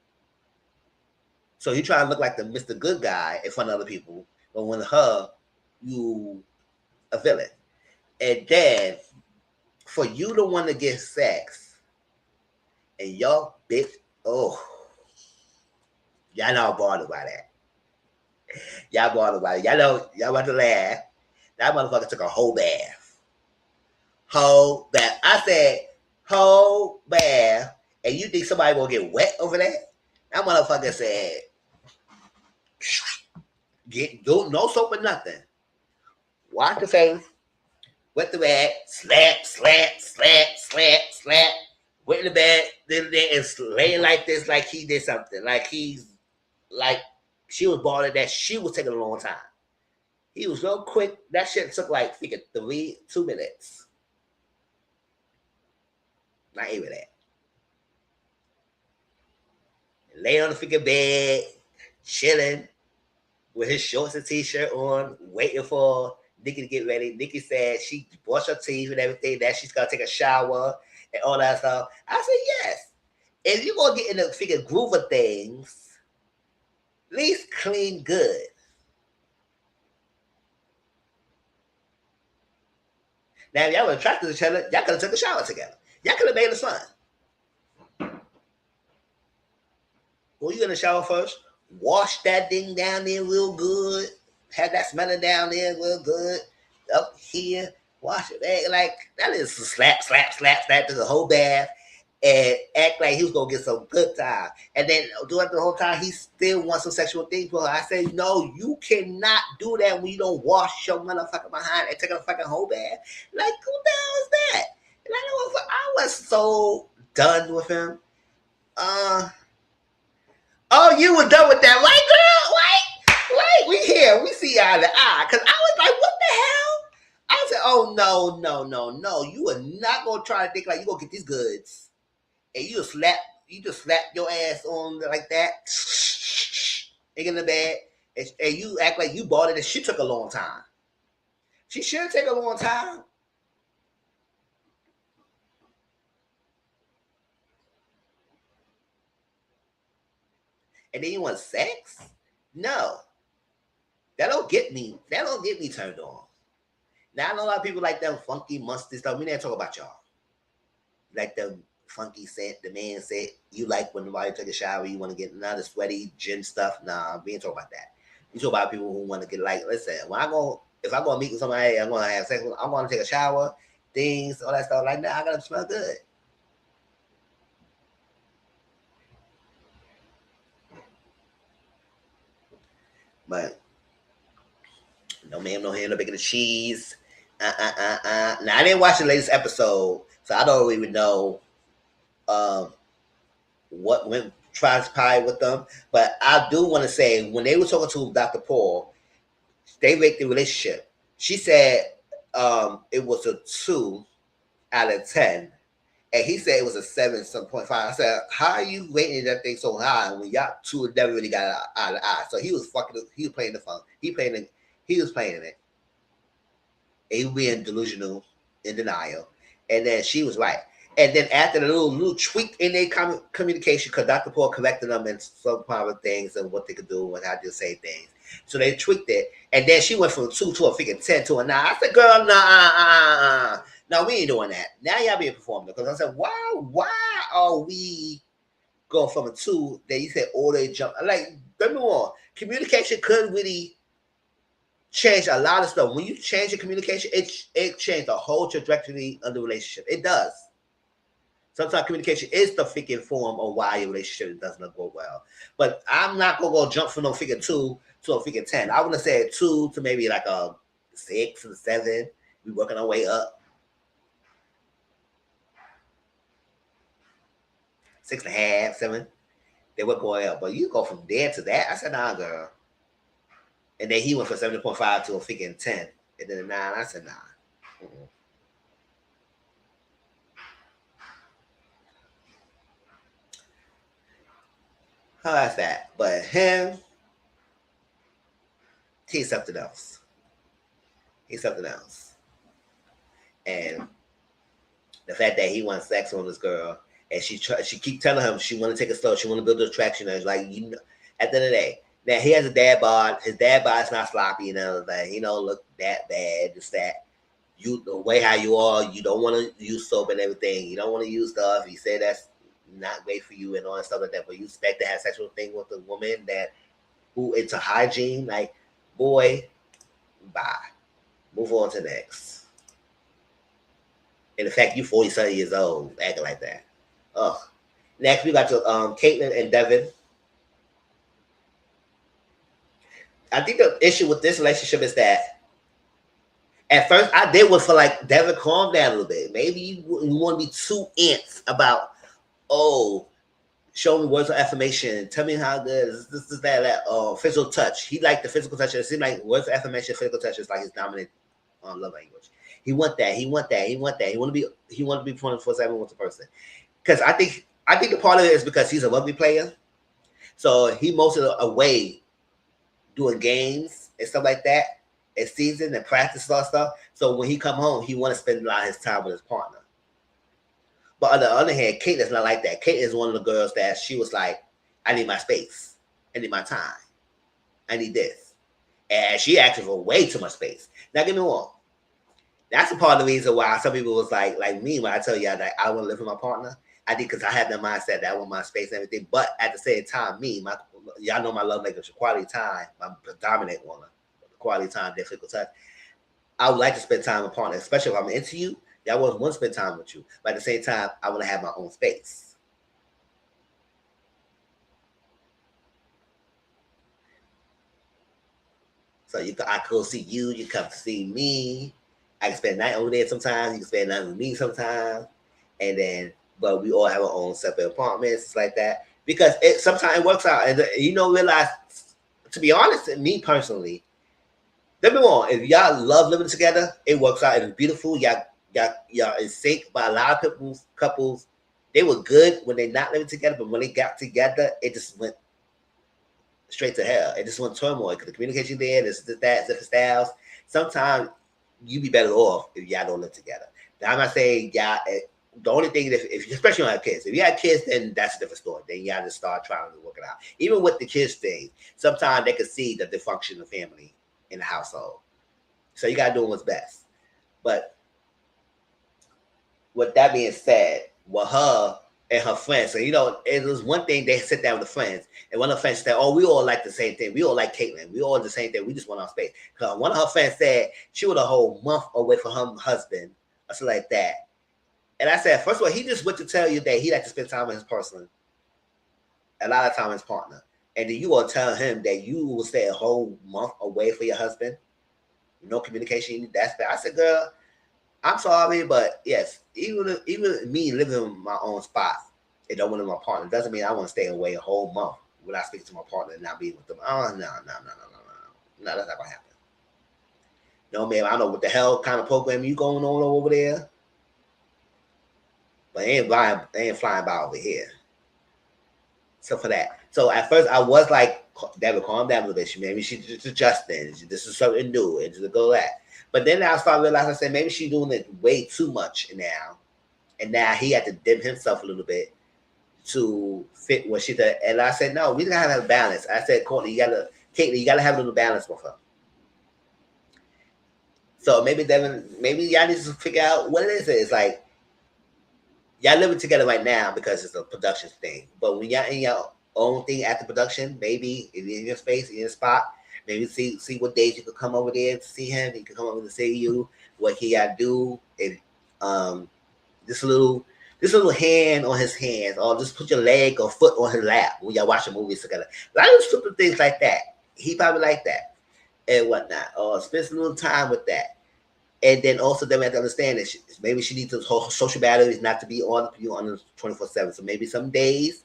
So he trying to look like the Mr. Good guy in front of other people, but when her, you a villain. And then for you to want to get sex and y'all bitch, oh, y'all not bothered by that. Y'all bothered by it. Y'all know, y'all about to laugh. That motherfucker took a whole bath. Whole bath. I said, whole bath. And you think somebody gonna get wet over that? That motherfucker said, do no soap or nothing. Wash the face, wet the bed, slap, slap, slap, slap, slap, wet in the bed, then and laying like this, like he did something, like he's like she was bothered that she was taking a long time. He was so quick. That shit took like 2 minutes. Not even that. Lay on the freaking bed, chilling with his shorts and t-shirt on, waiting for Nikki to get ready. Nikki said she brushed her teeth and everything, that she's gonna take a shower and all that stuff. I said, yes. If you're gonna get in the freaking groove of things, at least clean good. Now, if y'all were attracted to each other, y'all could have took a shower together. Y'all could have made it fun. Well, you in the shower first, wash that thing down there real good, have that smelling down there real good. Up here, wash it back. Like, that is slap, slap, slap, slap to the whole bath and act like he was going to get some good time. And then throughout the whole time, he still wants some sexual things for her. I said, no, you cannot do that when you don't wash your motherfucker behind and take a fucking whole bath. Like, who the hell is that? And I was so done with him. Oh, you were done with that, right, girl? Right. We here. We see eye to eye. Because I was like, what the hell? I said, oh, no. You are not going to try to think like you going to get these goods. And you just slap your ass on like that. In the bed. And you act like you bought it and she took a long time. She should take a long time. And then you want sex? No. That don't get me turned on. Now I know a lot of people like them funky, musty stuff. We didn't talk about y'all. Like them funky scent, the man said you like when nobody take a shower, you want to get another sweaty gin stuff. Nah, we ain't talk about that. We talk about people who want to get like, listen, if I'm gonna meet with somebody, I'm gonna have sex with, I'm gonna take a shower, things, all that stuff like that. I gotta smell good. But no ma'am, no hand, no bacon and cheese. Now I didn't watch the latest episode, so I don't even know um, what went transpired with them. But I do want to say when they were talking to Dr. Paul, they rate the relationship. She said it was a 2 out of 10, and he said it was a 7.5. I said, how are you rating that thing so high when y'all two never really got out of eye? So he was playing the fun. He was playing it. He was being delusional, in denial, and then she was right. And then after the little tweak in their communication, because Dr. Paul corrected them in some part of things and what they could do and how to say things. So they tweaked it. And then she went from 2 to a freaking 10 to a 9. I said, girl, nah. No, we ain't doing that. Now y'all being performed. Because I said, why are we going from a 2 that you said all they jump? Like, don't me wrong. Communication could really change a lot of stuff. When you change your communication, it changed the whole trajectory of the relationship. It does. Sometimes communication is the freaking form of why your relationship doesn't go well. But I'm not gonna go jump from no freaking 2 to a freaking 10. I want to say 2 to maybe like a 6 or 7. We working our way up. 6.5, 7. They were going up. But you go from there to that. I said, nah, girl. And then he went from 7.5 to a freaking 10. And then a 9. I said, nah. Mm-mm. How that's that? But him, he's something else. He's something else. And the fact that he wants sex on this girl, and she keep telling him she want to take it slow, she want to build the attraction. And it's like, you know, at the end of the day, now he has a dad bod. His dad bod's not sloppy and everything. He don't look that bad. Just that you the way how you are, you don't want to use soap and everything. You don't want to use stuff. You say that's not great for you and all that stuff like that. But you expect to have sexual thing with a woman that who into hygiene, like boy, bye. Move on to next. And the fact you 40-something years old acting like that. Ugh. Next we got to Caitlin and Devin. I think the issue with this relationship is that at first I did was for like Devin, calm down a little bit. Maybe you want to be too ants about oh, show me words of affirmation. Tell me how good this that. Physical touch. He liked the physical touch. It seemed like words of affirmation, physical touch is like his dominant love language. He want that. He want that. He want that. He want to be 24/7 with the person. Because I think the part of it is because he's a rugby player, so he mostly away doing games and stuff like that, and season and practice and all stuff. So when he come home, he want to spend a lot of his time with his partner. But on the other hand, Kate is not like that. Kate is one of the girls that she was like, I need my space. I need my time. I need this. And she asked for way too much space. Now, get me wrong. That's a part of the reason why some people was like me, when I tell y'all that I want to live with my partner. I think because I have that mindset that I want my space and everything. But at the same time, y'all know my love language, quality time, my predominant one, quality time, difficult touch. I would like to spend time with my partner, especially if I'm into you. I want to spend time with you, but at the same time, I want to have my own space. So I could see you. You come to see me. I can spend the night over there sometimes. You can spend the night with me sometimes, and then, but we all have our own separate apartments, like that. Because it sometimes it works out, and realize. To be honest, me personally, don't be wrong. If y'all love living together, it works out. It's beautiful. Y'all in sync. But a lot of couples, they were good when they're not living together, but when they got together, it just went straight to hell. It just went turmoil because the communication there, different styles. Sometimes you be better off if y'all don't live together. Now I'm not saying y'all. The only thing if especially you don't have kids, if you have kids, then that's a different story. Then y'all just start trying to work it out. Even with the kids thing, sometimes they can see the dysfunction of family in the household. So you gotta do what's best. But with that being said, with her and her friends, so it was one thing they sit down with the friends, and one of the friends said, "Oh, we all like the same thing. We all like Caitlin. We all the same thing. We just want our space." Because one of her friends said she was a whole month away from her husband, or something like that. And I said, first of all, he just went to tell you that he like to spend time with his person, a lot of time with his partner, and then you gonna tell him that you will stay a whole month away from your husband, no communication. That's bad. I said, girl, I'm sorry, but yes, even me living in my own spot and don't want to my partner doesn't mean I want to stay away a whole month without speaking to my partner and not being with them. Oh no, that's not gonna happen. No, man, I don't know what the hell kind of program you going on over there, but they ain't flying by over here. So for that, so at first I was like, David, calm down a little bit. Maybe she's just adjusting. This is something new, and just go that. But then I started realizing, I said, maybe she's doing it way too much now. And now he had to dim himself a little bit to fit what she did. And I said, no, we gotta have a balance. I said, Caitlin, you gotta have a little balance with her. So maybe y'all need to figure out what it is. It's like y'all living together right now because it's a production thing. But when y'all in your own thing after production, maybe in your space, in your spot, maybe see what days you could come over there to see him. He could come over to see you. What he got to do, and this little hand on his hands, or just put your leg or foot on his lap when y'all watching movies together. A lot of simple things like that. He probably like that and whatnot. Or spend a little time with that. And then also they have to understand that maybe she needs those social batteries not to be on you on 24/7. So maybe some days.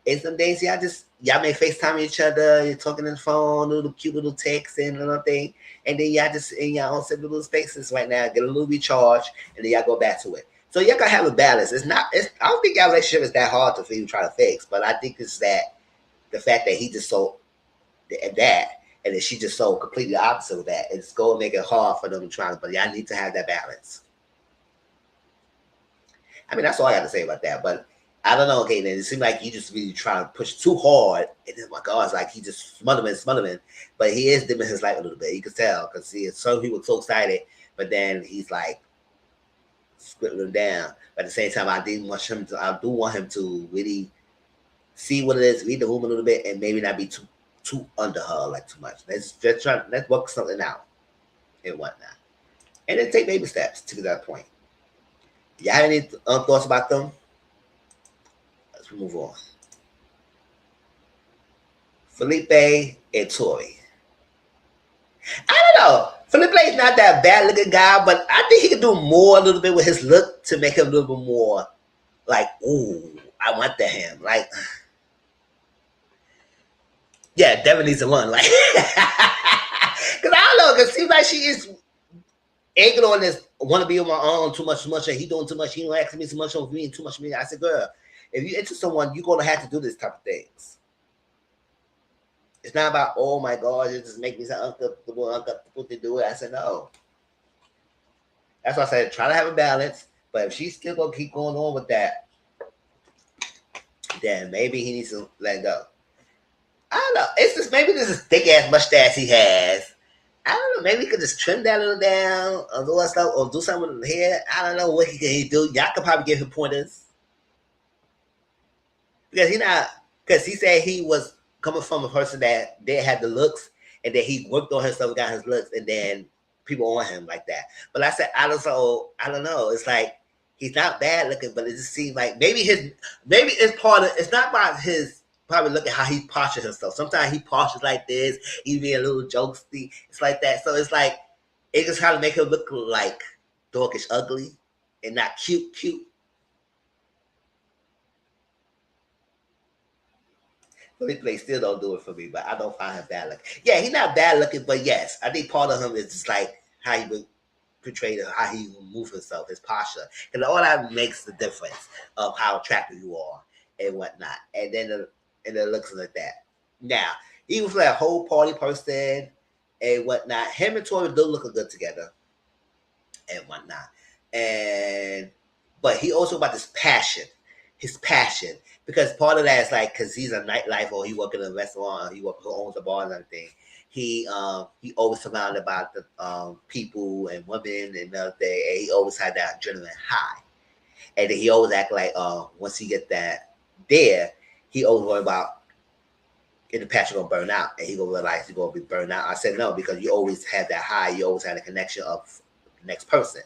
And some days y'all may FaceTime each other, you're talking on the phone, little cute little texts and little thing, and then y'all just in your own separate little spaces right now, get a little recharge, and then y'all go back to it. So y'all gotta have a balance. I don't think our relationship is that hard to even try to fix, but I think it's that the fact that he just so that, and then she just so completely opposite of that. It's gonna make it hard for them to try, but y'all need to have that balance. I mean, that's all I got to say about that, but I don't know, okay, then it seemed like you just really trying to push too hard, and then my God, it's like he just smothering, but he is dimming his light a little bit. You can tell because some people so excited but then he's like scribbling them down. But at the same time, I do want him to really see what it is, read the room a little bit, and maybe not be too under her like too much. Let's work something out and whatnot, and then take baby steps to that point. Y'all have any thoughts about them? Let's move on. Felipe and Tori. I don't know. Felipe is not that bad looking guy, but I think he could do more a little bit with his look to make him a little bit more like, ooh, I want that him. Like, yeah, Devin needs to run. Like, because I don't know, because it seems like she is egging on this, want to be on my own too much, and he doing too much, he don't ask me too much on me and too much of me. I said, girl, if you're into someone, you're going to have to do this type of things. It's not about, oh my God, it just make me so uncomfortable to do it. I said, no. That's why I said, try to have a balance. But if she's still going to keep going on with that, then maybe he needs to let go. I don't know. It's just maybe this is thick ass mustache he has. I don't know. Maybe he could just trim that a little down or do stuff or do something with his hair. I don't know what he can do. Y'all could probably give him pointers. Because he said he was coming from a person that they had the looks and that he worked on himself, got his looks, and then people on him like that. But I said, I don't know. It's like he's not bad looking, but it just seems like maybe it's part of, it's not about his probably look at how he postures himself. Sometimes he postures like this, he be a little jokesy. It's like that. So it's like it just trying to make him look like dorkish ugly and not cute. Felipe still don't do it for me, but I don't find him bad looking. Yeah, he's not bad looking, but yes, I think part of him is just like how he would portray how he would move himself, his posture. Because all that makes the difference of how attractive you are and whatnot. And then it looks like that. Now, he was like a whole party person and whatnot. Him and Tori do look good together and whatnot. But he also about his passion. Because part of that is like, because he's a nightlife or he work in a restaurant or he owns a bar and everything. He always surrounded by the people and women and everything. And he always had that adrenaline high. And then he always act like once he get that there, he always worry about if the passion gonna burn out and he gonna realize he's gonna be burned out. I said no, because you always have that high, you always have a connection of the next person.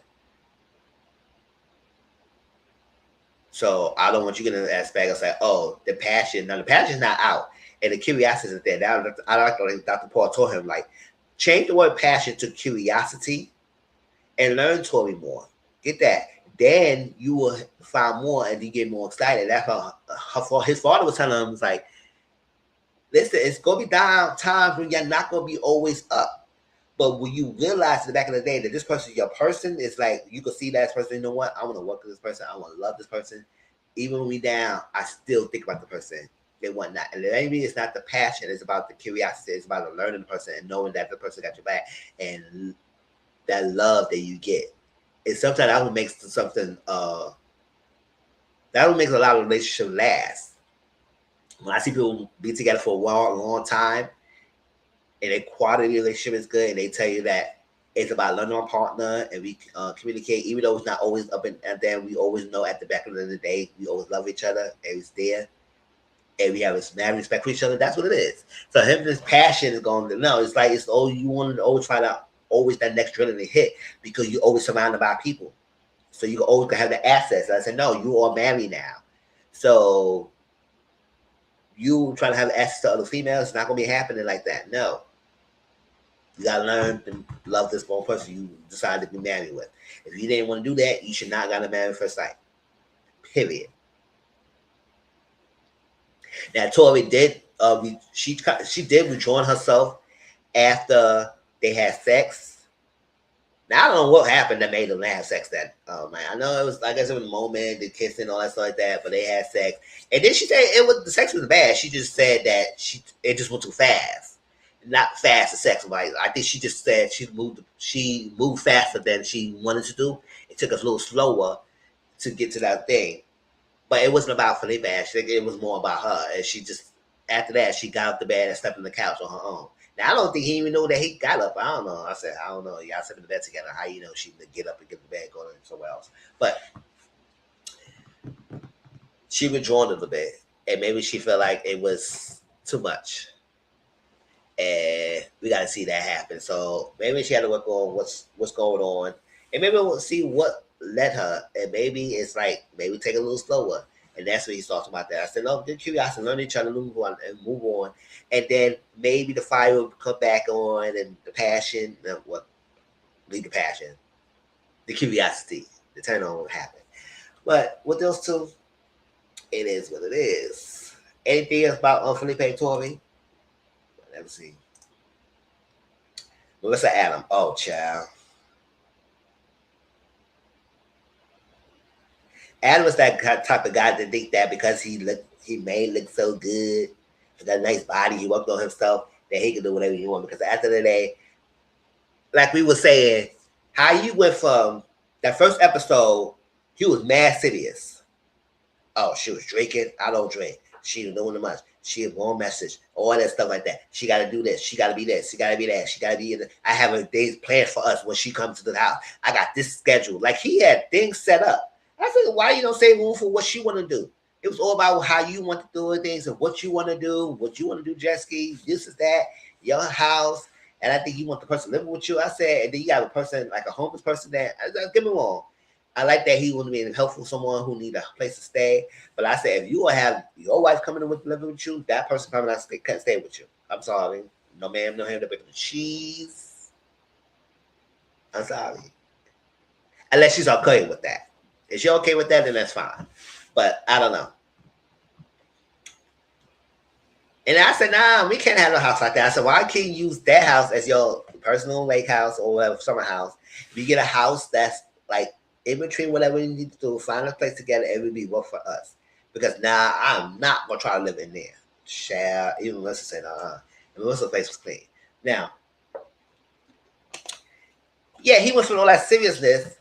So I don't want you to get in the aspect of say, oh, the passion. Now the passion's not out, and the curiosity is there. That I like Dr. Paul told him, like, change the word passion to curiosity, and learn Tori more. Get that. Then you will find more, and you get more excited. That's how his father was telling him, was like, listen, it's gonna be down times when you're not gonna be always up. But when you realize in the back of the day that this person is your person, it's like you can see that person, you know what? I want to work with this person. I want to love this person. Even when we down, I still think about the person and whatnot. And maybe it's not the passion, it's about the curiosity, it's about learning the person and knowing that the person got your back and that love that you get. And sometimes that would make something that would make a lot of relationships last. When I see people be together for a long time, and a quality relationship is good, and they tell you that it's about learning our partner and we communicate, even though it's not always up and down. We always know at the back of the day, we always love each other, and it's there, and we have a mad respect for each other. That's what it is. So him, this passion is going to no. It's like you want to always try to always that next drilling hit because you're always surrounded by people, so you can always have the access. And I said, no, you are married now, so you trying to have access to other females. It's not going to be happening like that. No. You gotta learn to love this one person you decided to be married with. If you didn't want to do that, you should not gotta marry at first sight. Period. Now Tori did she did rejoin herself after they had sex. Now I don't know what happened that made them have sex then. Man, I know it was like I said, in the moment, the kissing, all that stuff like that, but they had sex. And then she said the sex was bad. She just said that it just went too fast. Not fast as sex, right? I think she just said she moved faster than she wanted to do. It took us a little slower to get to that thing. But it wasn't about Felipe. I think it was more about her. And she just, after that, she got out the bed and slept on the couch on her own. Now, I don't think he even knew that he got up. I don't know. I said, I don't know. Y'all slept in the bed together. How you know she would get up and get the bed going somewhere else? But she was drawn to the bed, and maybe she felt like it was too much, and we got to see that happen. So maybe she had to work on what's going on, and maybe we'll see what led her, and maybe it's like maybe take it a little slower. And that's when he talks about that. I said, no, get curiosity, learn each other, move on, and then maybe the fire will come back on, and the passion, what lead the passion, the curiosity, the turn on will happen. But with those two, it is what it is. Anything else about Felipe Torre? Let me see. Melissa Adam. Oh, child. Adam was that type of guy to think that because he made look so good, he got a nice body, he worked on himself, that he could do whatever he wanted. Because after the day, like we were saying, how you went from that first episode, he was mad serious. Oh, she was drinking. I don't drink. She was doing too much. She had one message, all that stuff like that. She got to do this. She got to be this. She got to be that. She got to be in. I have a day's planned for us when she comes to the house. I got this schedule. Like he had things set up. I said, why you don't say room for what she want to do? It was all about how you want to do things and what you want to do, jet ski, this is that, your house. And I think you want the person living with you. I said, and then you have a person, like a homeless person that, don't get me wrong, I like that he want to be helpful someone who need a place to stay. But I said, if you will have your wife coming in with living with you, that person coming out can't stay with you. I'm sorry. No ma'am, no ham, no bacon, cheese. I'm sorry. Unless she's okay with that. If you're okay with that, then that's fine. But I don't know. And I said, nah, we can't have no house like that. I said, why can't you use that house as your personal lake house or whatever, summer house? If you get a house that's like in between whatever you need to do, find a place together, it would be work for us. Because now I'm not going to try to live in there. Shall, even Melissa said, and Melissa's place was clean. Now, yeah, he went through all that seriousness.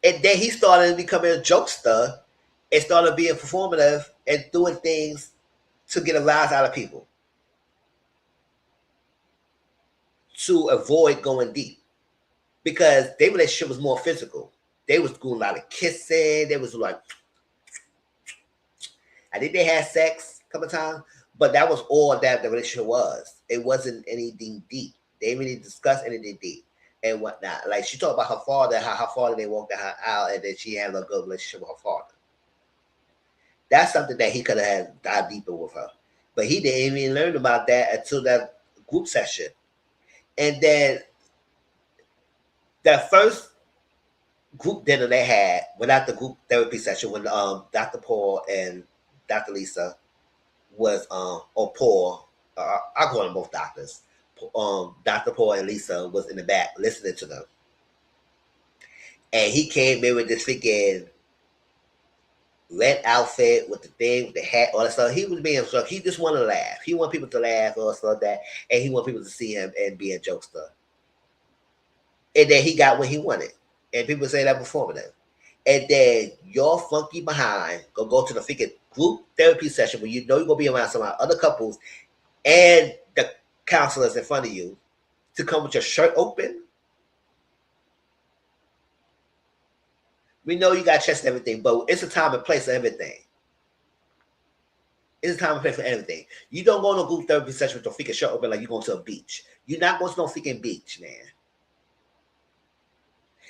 And then he started becoming a jokester and started being performative and doing things to get a rise out of people to avoid going deep. Because their relationship was more physical. They was doing a lot of kissing. They was like, I think they had sex a couple of times, but that was all that the relationship was. It wasn't anything deep. They didn't really discuss anything deep and whatnot. Like she talked about her father, how her father they walked her out, and then she had a good relationship with her father. That's something that he could have had dive deeper with her, but he didn't even learn about that until that group session. And then that first group dinner they had without the group therapy session when Dr. Paul and Dr. Lisa was or Paul, I call them both doctors. Dr. Paul and Lisa was in the back listening to them. And he came in with this freaking red outfit with the thing, with the hat, all that stuff. He was being struck. He just wanted to laugh. He wanted people to laugh or stuff like that. And he wanted people to see him and be a jokester. And then he got what he wanted. And people say that performative. And then your funky behind go to the freaking group therapy session where you know you're going to be around some other couples and the counselors in front of you to come with your shirt open. We know you got chest and everything, but it's a time and place for everything. It's a time and place for everything. You don't go to a group therapy session with your freaking shirt open like you're going to a beach. You're not going to no freaking beach, man.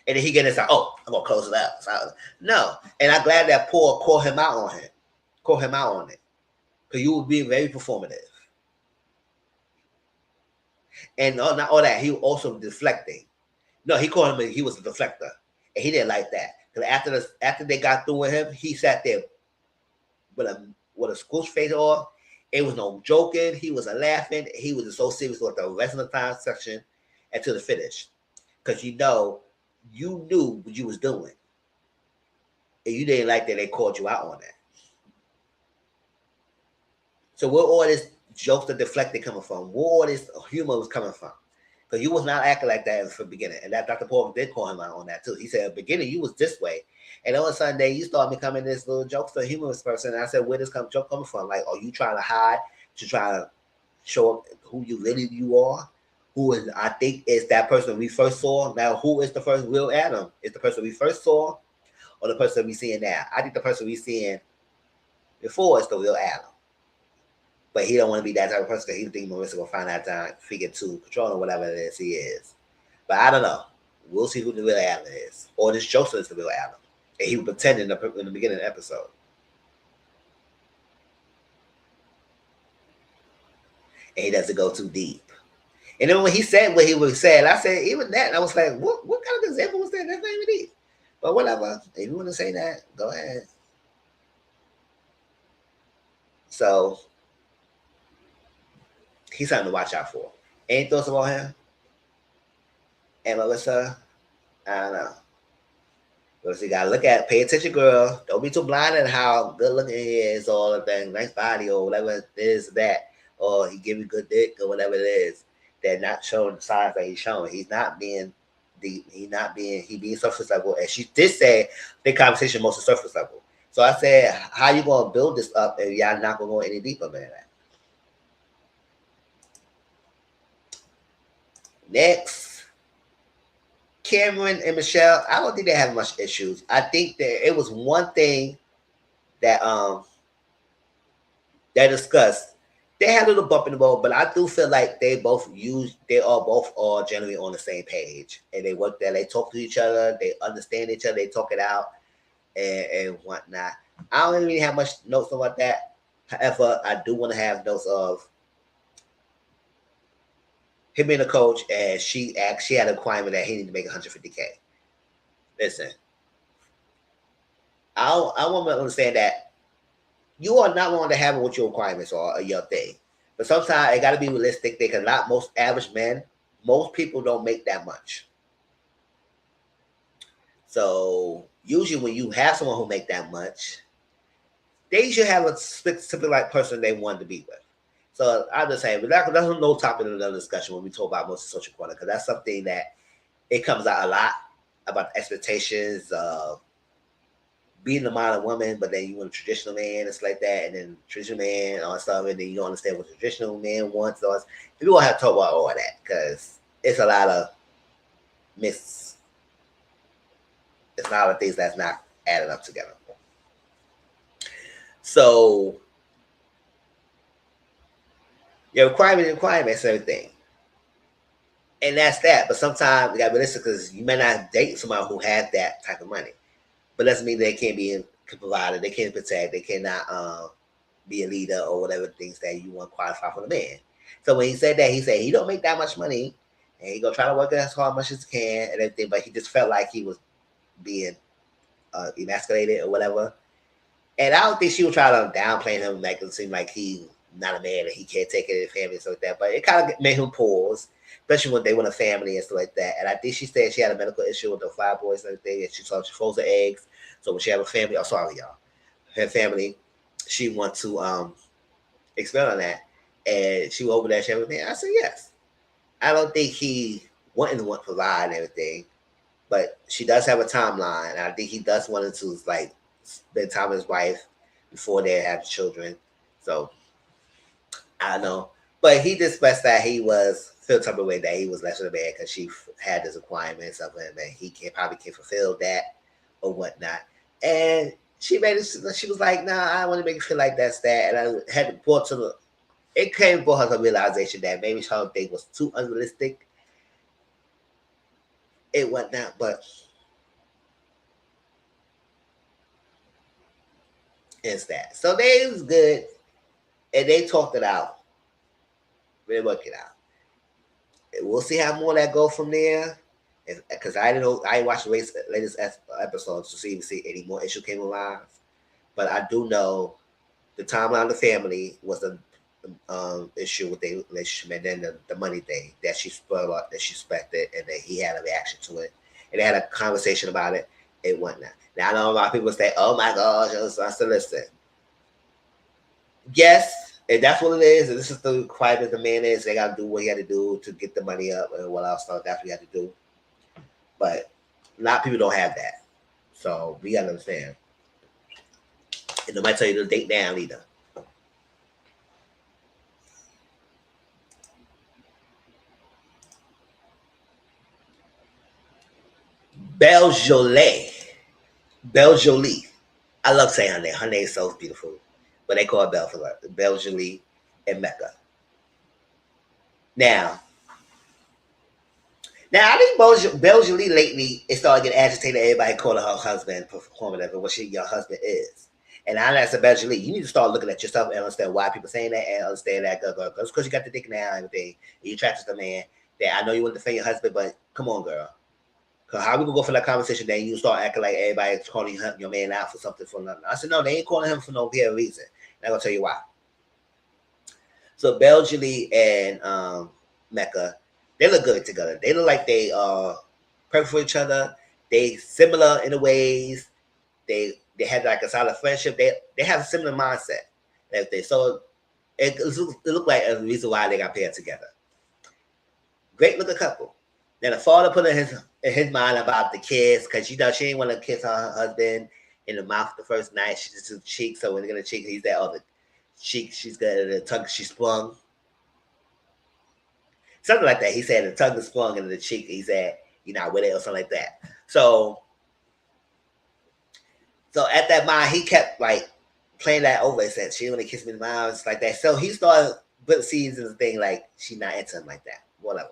And then he get inside, oh, I'm going to close it out. So, no. And I'm glad that Paul called him out on it. Called him out on it. Because you were being very performative. And not all that, he was also deflecting. No, he called him, he was a deflector. And he didn't like that. Because after they got through with him, he sat there with a squoosh face off. It was no joking. He was a laughing. He was so serious with the rest of the time section until the finish. Because you knew what you was doing. And you didn't like that they called you out on that. So where all this jokes that deflected coming from? Where all this humor was coming from? Because you was not acting like that from the beginning. And that Dr. Paul did call him out on that too. He said, at the beginning, you was this way. And all of a sudden, then you start becoming this little jokester, humorous person. And I said, where this joke coming from? Like, are you trying to hide to try to show up who you really you are? who is I think is that person we first saw. Now, who is the first real Adam? Is the person we first saw, or the person we seeing now? I think the person we seeing before is the real Adam. But he don't want to be that type of person because he think Marissa gonna find out time figure to control or whatever it is he is. But I don't know. We'll see who the real Adam is, or this Joseph is the real Adam, and he was pretending in the beginning of the episode. And he doesn't go too deep. And then when he said what he was saying, I said even that, and I was like, what kind of example was that? That's not even deep. But whatever. If you want to say that, go ahead. So he's something to watch out for. Any thoughts about him? And Melissa, I don't know. But you gotta look at, pay attention, girl. Don't be too blind at how good looking he is, or the thing, nice body, or whatever it is that, or he give you good dick, or whatever it is. They're not showing the signs that he's showing. He's not being deep. He being surface level. And she did say the conversation mostly surface level. So I said, how you gonna build this up if y'all not gonna go any deeper than that? Next, Cameron and Michelle. I don't think they have much issues. I think that it was one thing that they discussed. They had a little bump in the road, but I do feel like they are both all generally on the same page, and they work there. They talk to each other, they understand each other, they talk it out, and whatnot. I don't really have much notes about that. However, I do want to have notes of him being a coach, and she had a requirement that he needed to make 150K. Listen, I want to understand that you are not going to have what your requirements are or your thing. But sometimes it got to be realistic. They can not, most average men, most people don't make that much. So usually when you have someone who make that much, they should have a specific like person they want to be with. So I'm just saying, but that's no topic of another discussion when we talk about most of social corner, because that's something that it comes out a lot about the expectations of being the modern woman, but then you want a traditional man, it's like that, and then traditional man or stuff, and then you don't understand what the traditional man wants. So we will have to talk about all of that because it's a lot of it's a lot of things that's not adding up together. So your requirements, everything. And that's that. But sometimes you gotta be realistic because you may not date somebody who has that type of money. But doesn't mean they can't be provided, they can't protect, they cannot be a leader or whatever things that you want to qualify for the man. So when he said that, he said he don't make that much money and he gonna try to work as hard much as he can and everything, but he just felt like he was being emasculated or whatever. And I don't think she would try to downplay him, make it seem like he's not a man and he can't take care of the family and stuff like that. But it kind of made him pause, especially when they want a family and stuff like that. And I think she said she had a medical issue with the 5 boys and everything, and she froze her eggs. So when she have a family, oh sorry y'all, her family, she want to expand on that. And she went over there, she everything. I said yes. I don't think he wouldn't want to provide and everything, but she does have a timeline. And I think he does want to like spend time with his wife before they have children. So I don't know. But he just expressed that he was felt type of way that he was less of a man because she had his requirements of him and he probably can't fulfill that or whatnot. And she made it, she was like, nah, I want to make it feel like that's that. And I had to brought to the, it came for her the realization that maybe her thing was too unrealistic. It whatnot, but it's that. So they was good and they talked it out. They worked it out. We'll see how more that go from there. Because I didn't know, I didn't watch the latest episodes to see any more issue came alive. But I do know the timeline of the family was the issue with their relationship, and then the money thing that she spoiled up, that she expected, and then he had a reaction to it, and they had a conversation about it and whatnot. Now I know a lot of people say, "Oh my gosh," I said, "Listen, yes, if that's what it is, and this is the requirement the man is, they got to do what he had to do to get the money up and what else stuff. That's what he had to do." But a lot of people don't have that, so we gotta understand. And nobody tell you to date down either. Belle Jolie. Belle Jolie. I love saying her name. Her name is so beautiful. But they call her Belle for her. Belle Jolie and Mecca. Now, I think Belle Jolie lately it started getting agitated. Everybody calling her husband, performing whatever what your husband is. And I said, Belle Jolie, you need to start looking at yourself and understand why people saying that and understand that girl. Because you got the dick now and everything. And you attracted to the man. That I know you want to defend your husband, but come on, girl. Because how we gonna go for that conversation? Then you start acting like everybody's calling your man out for something for nothing. I said, no, they ain't calling him for no real reason. And I'm gonna tell you why. So Belle Jolie and Mecca, they look good together. They look like they are perfect for each other. They similar in the ways. They have like a solid friendship. They have a similar mindset. Everything. So it looked like a reason why they got paired together. Great looking couple. Now the father put in his mind about the kiss because she ain't want to kiss her husband in the mouth the first night. She just took the cheek. So when they're gonna cheek, he's that other cheek. She's got the tongue. She sprung. Something like that. He said the tongue is sprung and the cheek. He said you're not with it or something like that. So at that mind, he kept like playing that over. He said she didn't want to kiss me in the mouth. It's like that. So he started putting seeds in the thing like she's not into him like that. Whatever.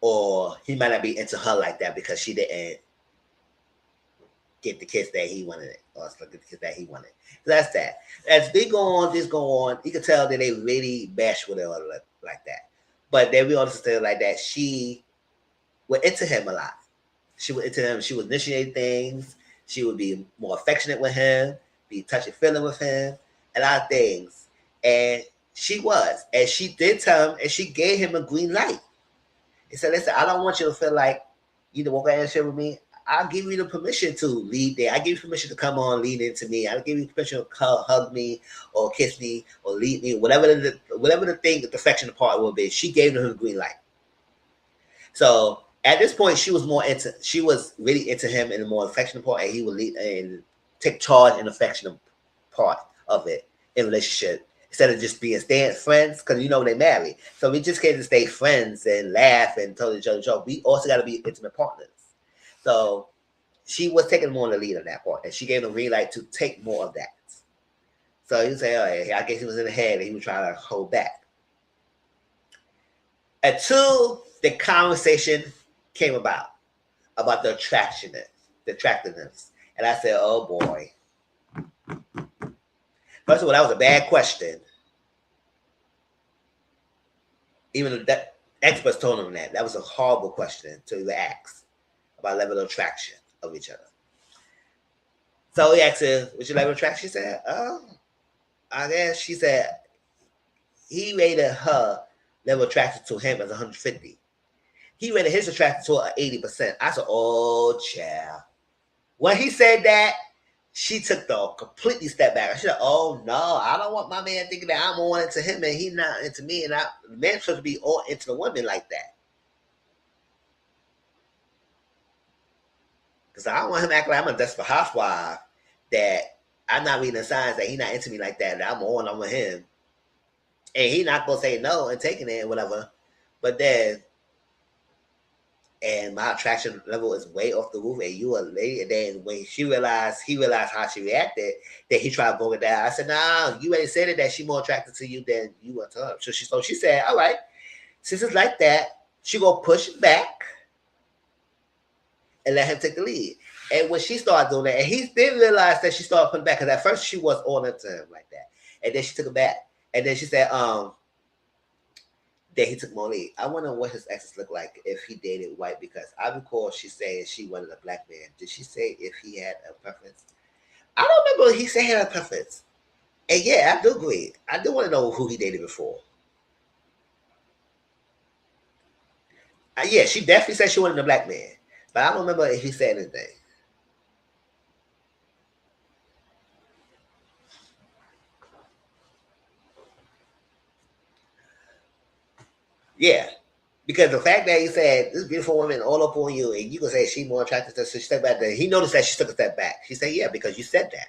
Or he might not be into her like that because she didn't get the kiss that he wanted, or get the kiss that he wanted. So that's that. As they go on, you can tell that they really bash with her like that. But then we understand like that she was into him a lot. She was into him. She would initiate things. She would be more affectionate with him, be touchy feeling with him, a lot of things. And she was. And she did tell him, and she gave him a green light. He said, listen, I don't want you to feel like you to walk out and share with me. I'll give you the permission to lead there. I give you permission to come on, lead into me. I'll give you permission to hug me or kiss me or lead me, whatever the thing, the affectionate part will be. She gave him the green light. So at this point, she was really into him in the more affectionate part, and he would lead and take charge in the affectionate part of it in relationship. Instead of just staying friends, because they married. So we just can't stay friends and laugh and tell each other jokes. We also got to be intimate partners. So she was taking more of the lead on that part, and she gave him a green light to take more of that. So you say, oh, I guess he was in the head and he was trying to hold back. Until the conversation came about the attractiveness. And I said, oh boy. First of all, that was a bad question. Even the experts told him that was a horrible question to even ask about level of attraction of each other. So he asked her, what's your level of attraction? She said, oh, I guess she said he rated her level of attraction to him as 150. He rated his attraction to 80%. I said, oh, child. When he said that, she took the completely step back. She said, oh, no, I don't want my man thinking that I'm on into him and he's not into me. And the man's supposed to be all into the woman like that. Because I don't want him acting like I'm a desperate housewife, that I'm not reading the signs that he's not into me like that I'm with him. And he's not going to say no and taking it and whatever. But then, and my attraction level is way off the roof, and you a lady. And then when he realized how she reacted, then he tried to bring it down. I said, "No, you ain't said it that she more attracted to you than you want to her." So she said, "All right, since it's like that, she gonna push it back and let him take the lead." And when she started doing that, and he did realize that she started putting back, because at first she was on into him like that, and then she took it back, and then she said, that he took more lead. I wonder what his exes look like if he dated white, because I recall she saying she wanted a black man. Did she say if he had a preference? I don't remember he said he had a preference. And yeah, I do agree. I do want to know who he dated before. Yeah, she definitely said she wanted a black man, but I don't remember if he said anything. Yeah, because the fact that he said this beautiful woman all up on you, and you can say she's more attractive to, so she stepped back. There, he noticed that she took a step back. She said, "Yeah, because you said that."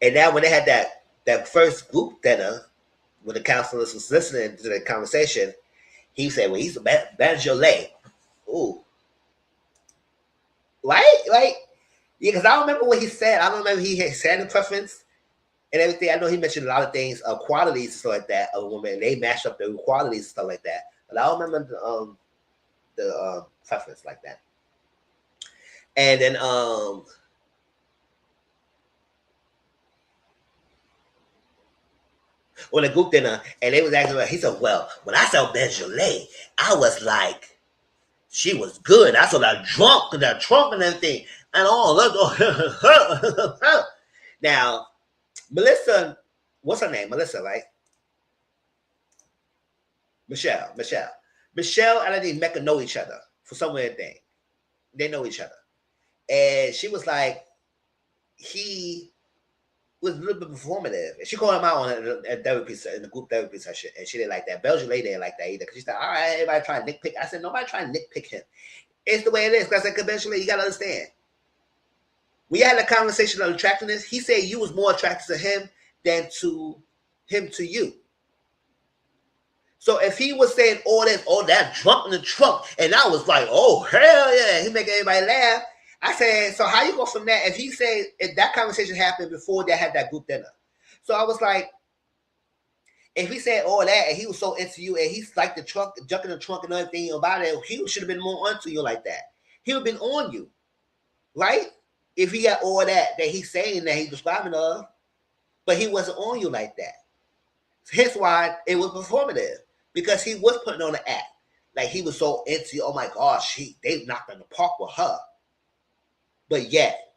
And now when they had that first group dinner, when the counselors was listening to the conversation, he said, "Well, he's a Banjolet, ooh, right? Like, yeah, because I don't remember what he said. I don't remember he had said the preference and everything. I know he mentioned a lot of things, qualities and stuff like that of a woman. They matched up the qualities and stuff like that. But I don't remember the preference like that. And then on a group dinner, and they was asking about, he said, well, when I saw Benjolet, I was like, she was good. I saw that drunk and everything. And all now, Melissa, what's her name? Melissa, right? Michelle. And I think Mecca know each other for some weird thing. They know each other. And she was like, he was a little bit performative. And she called him out on a therapy in the group therapy session, and she didn't like that. Belgian lady didn't like that either. Because she said, all right, everybody trying to nitpick. I said, nobody trying to nitpick him. It's the way it is. Because I said, conventionally, you got to understand. We had a conversation of attractiveness. He said you was more attracted to him than to him to you. So if he was saying all this, oh, that drunk in the trunk, and I was like, oh, hell yeah, he making everybody laugh. I said, so how you go from that? If he said, if that conversation happened before they had that group dinner. So I was like, if he said all that and he was so into you and he's like the trunk, junk in the trunk and everything about it, he should have been more onto you like that. He would have been on you, right? If he got all that he's saying that he's describing of, but he wasn't on you like that. Hence why it was performative, because he was putting on an act. Like he was so into you, oh my gosh, they knocked on the park with her. But yet,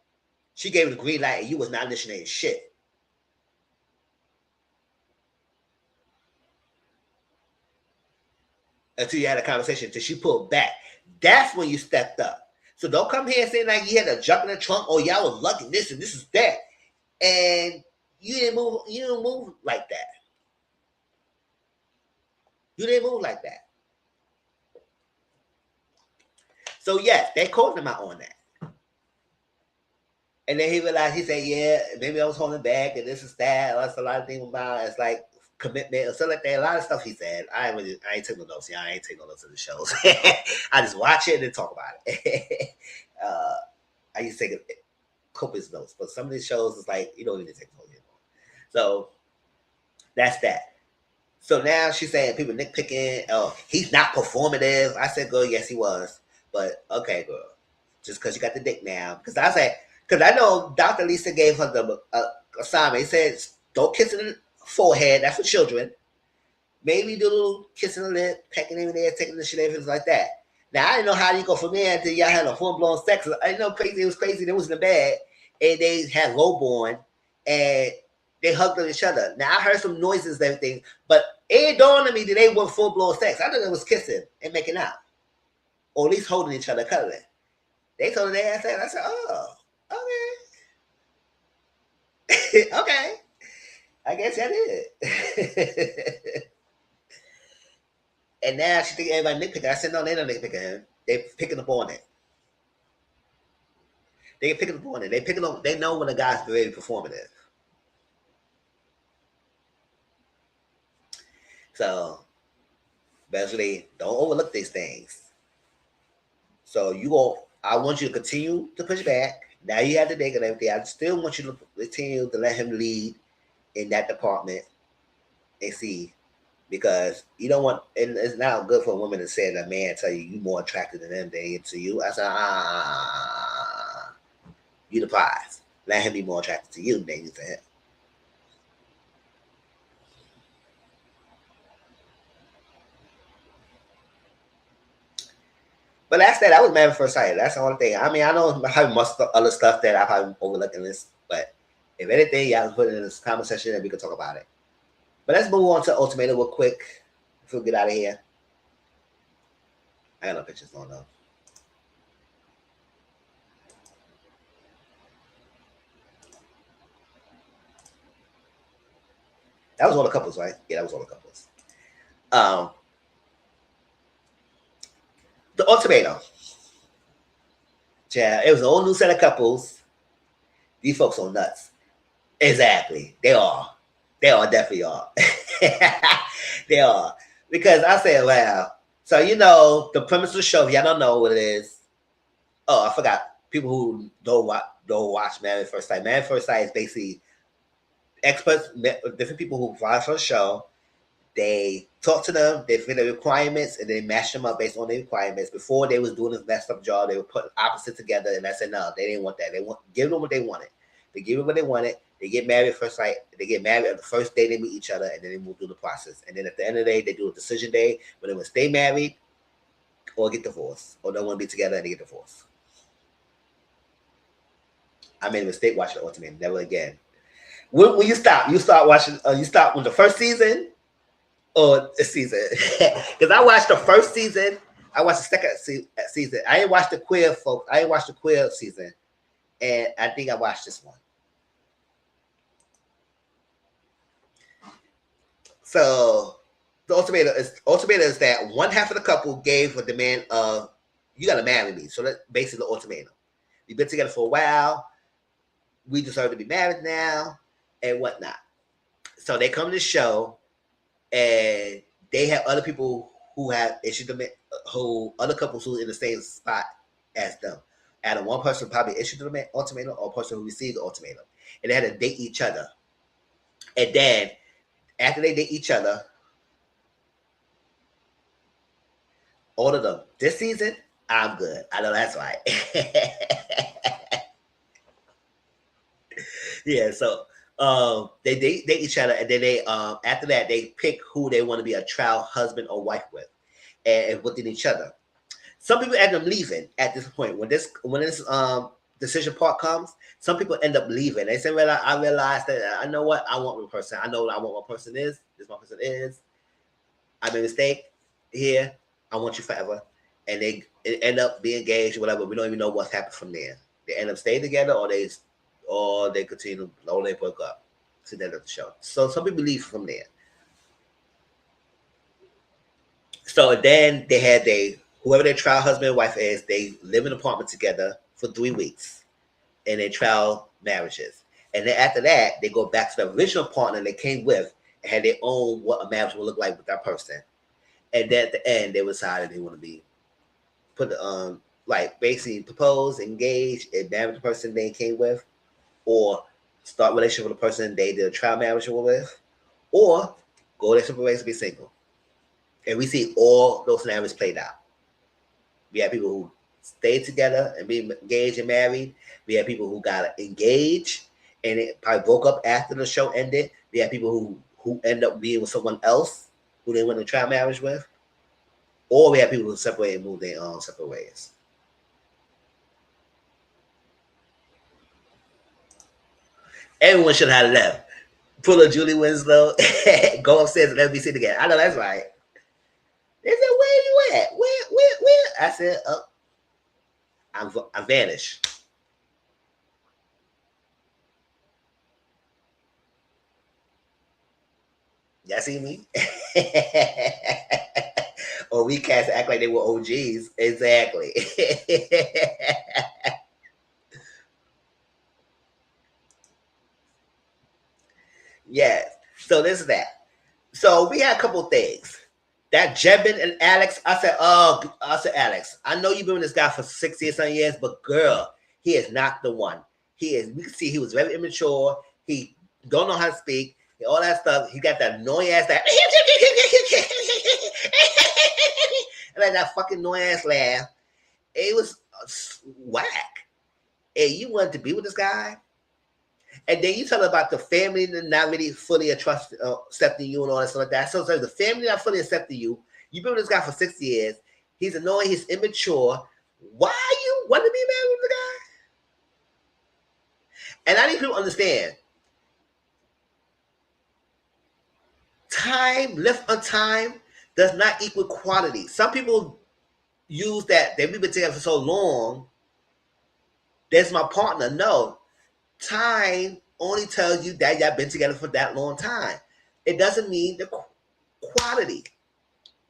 she gave the green light and you was not listening to shit. Until you had a conversation, until she pulled back. That's when you stepped up. So don't come here saying like you had a jump in the trunk, or y'all was lucky this and this is that. And you didn't move like that. You didn't move like that. So yes, they called him out on that. And then he realized, he said, yeah, maybe I was holding back and this is that. That's a lot of things about it's like commitment or something like that. A lot of stuff he said. I ain't taking no notes. Yeah, I ain't taking no notes of the shows. I just watch it and then talk about it. I used to take copious notes, but some of these shows is like, you don't even take notes anymore. So that's that. So now she's saying people nitpicking. Oh, he's not performative. I said, girl, yes, he was. But okay, girl, just because you got the dick now. Because I said, because I know Dr. Lisa gave her the assignment. He said, don't kiss in the forehead. That's for children. Maybe do a little kiss in the lip, pecking in there, taking the shit, everything like that. Now, I didn't know how you go from there until y'all had a full-blown sex. I didn't know crazy. It was crazy. They was in the bed, and they had lowborn, and they hugged each other. Now, I heard some noises and everything, but it dawned on me that they were full-blown sex. I thought it was kissing and making out, or at least holding each other, cuddling. They told her they ass that. I said, oh, okay. Okay. I guess that is. And now she think everybody nitpicking. I said, no, they don't nitpicking him. They picking up on it. They picking up on it. They know when a guy's very performative. So basically, don't overlook these things. So I want you to continue to push back. Now you have the dick and everything. I still want you to continue to let him lead in that department and see, because you don't want, and it's not good for a woman to say that a man tell you more attracted to them than to you. I said, you the prize. Let him be more attracted to you than you to him. But that's that. I was mad at first sight. That's the only thing. I mean, I know I have much other stuff that I probably overlooking this, but if anything, y'all can put it in this comment section and we can talk about it. But let's move on to Ultimatum real quick before we get out of here. I got no pictures on though. That was all the couples, right? Yeah, that was all the couples. The Ultimatum. Yeah, it was a whole new set of couples. These folks are nuts. Exactly. They are. They are, definitely are. They are. Because I said, wow. So you know the premise of the show. If y'all don't know what it is. Oh, I forgot. People who don't watch Married at First Sight. Married at First Sight is basically experts, different people who fly for the show. They talk to them, they fit their requirements, and they match them up based on their requirements. Before they was doing this messed up job, they were putting opposites together, and I said no, they didn't want that. They want give them what they wanted. They give them what they wanted. They get married at first sight. They get married on the first day they meet each other, and then they move through the process. And then at the end of the day, they do a decision day where they want to stay married or get divorced, or don't want to be together and they get divorced. I made a mistake watching the Ultimatum. Never again. When you stop, you start watching. You stop when the first season or the season. Because I watched the first season. I watched the second season. I didn't watch the queer folks. I didn't watch the queer season, and I think I watched this one. So the ultimatum is that one half of the couple gave a demand of you got to marry me. So that's basically the ultimatum. We've been together for a while. We deserve to be married now and whatnot. So they come to the show and they have other people who have issued them, who other couples who are in the same spot as them. And one person probably issued the ultimatum or a person who received the ultimatum. And they had to date each other. And then after they date each other, all of them, this season, I'm good. I know that's right. Yeah, so they date each other, and then they after that they pick who they want to be a trial husband or wife with, and within each other. Some people end up leaving at this point when this decision part comes. Some people end up leaving. They say, "Well, I realized that I know what I want one person. I know what I want one person is. This one person is. I made a mistake here. I want you forever." And they end up being engaged or whatever. We don't even know what's happened from there. They end up staying together, or they continue, or they broke up. To the end of the show. So some people leave from there. So then they had whoever their trial husband and wife is, they live in an apartment together for 3 weeks, and they trial marriages. And then after that, they go back to the original partner they came with and had their own what a marriage would look like with that person. And then at the end, they decided they want to be like basically propose, engage, and marry the person they came with, or start a relationship with a person they did a trial marriage with, or go their separate ways to be single. And we see all those scenarios played out. We have people who stayed together and be engaged and married. We have people who got engaged and it probably broke up after the show ended. We have people who end up being with someone else who they went to trial marriage with. Or we have people who separated and moved their own separate ways. Everyone should have left. Pull a Julie Winslow, go upstairs and let me sit together. I know that's right. They said, "Where you at? Where?" I said, "Oh, I vanished." Y'all see me? Or we cats act like they were OGs. Exactly. Yes. So this is that. So we had a couple things. That Jebin and Alex, I said, Alex, I know you've been with this guy for 6 years, 7 years, but girl, he is not the one. He is, we can see he was very immature. He don't know how to speak, all that stuff. He got that annoying ass, that and like that fucking annoying ass laugh. It was whack. And you wanted to be with this guy? And then you tell about the family not really fully accepting you and all that stuff like that. So the family not fully accepting you. You've been with this guy for 6 years. He's annoying. He's immature. Why you want to be married with the guy? And I need people to understand. Length of time does not equal quality. Some people use that. We've been together for so long. That's my partner. No. Time only tells you that y'all been together for that long time. It doesn't mean the quality.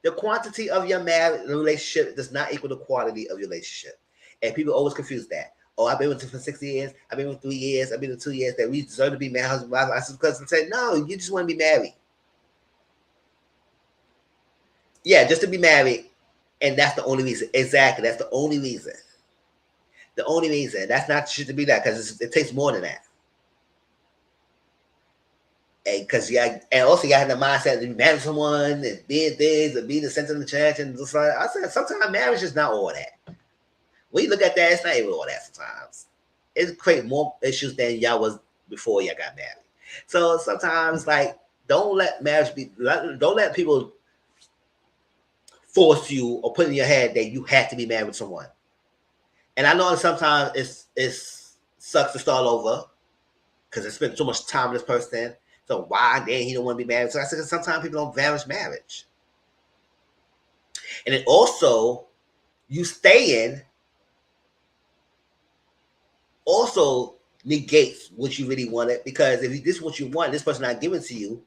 The quantity of your marriage relationship does not equal the quality of your relationship. And people always confuse that. Oh, I've been with you for 6 years. I've been with 3 years. I've been with 2 years. That we deserve to be married, husband, wife. I said, no, you just want to be married. Yeah, just to be married. And that's the only reason. Exactly. That's the only reason. The only reason. That's not shit to be that, because it takes more than that. And because and also you got the mindset to marry someone and being things and being the center of the church and just like I said, sometimes marriage is not all that. When you look at that, it's not even all that sometimes. It creates more issues than y'all was before y'all got married. So sometimes, like, don't let marriage be. Don't let people force you or put in your head that you have to be married with someone. And I know that sometimes it's sucks to start over because it's spent so much time with this person. So why then he don't want to be married? So I said sometimes people don't value marriage. And then also you staying also negates what you really wanted, because if this is what you want, this person not giving to you,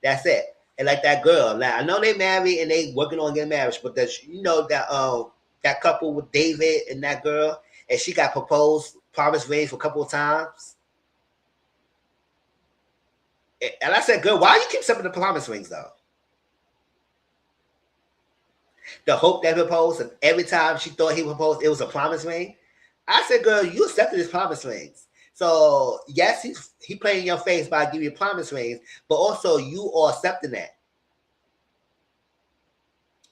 that's it. And like that girl, like I know they married and they working on getting married, but that that couple with David and that girl, and she got promise rings for a couple of times. And I said, girl, why do you keep sending the promise rings though? The hope that he proposed, and every time she thought he proposed, it was a promise ring. I said, girl, you accepted his promise rings. So yes, he playing in your face by giving you promise rings, but also you are accepting that.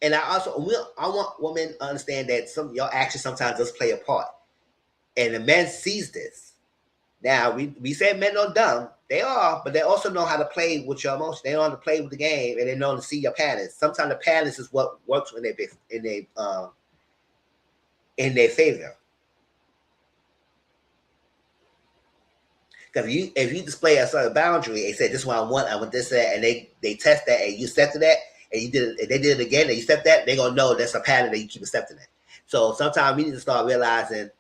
And I want women to understand that your actions sometimes does play a part. And the men sees this. Now we say men are dumb. They are, but they also know how to play with your emotions. They know how to play with the game, and they know how to see your patterns. Sometimes the patterns is what works in their favor. Because if you display a certain boundary and say this is what I want this that, and they test that and you accepted that, and they did it again and you accept that, they're gonna know that's a pattern that you keep accepting it. So sometimes we need to start realizing,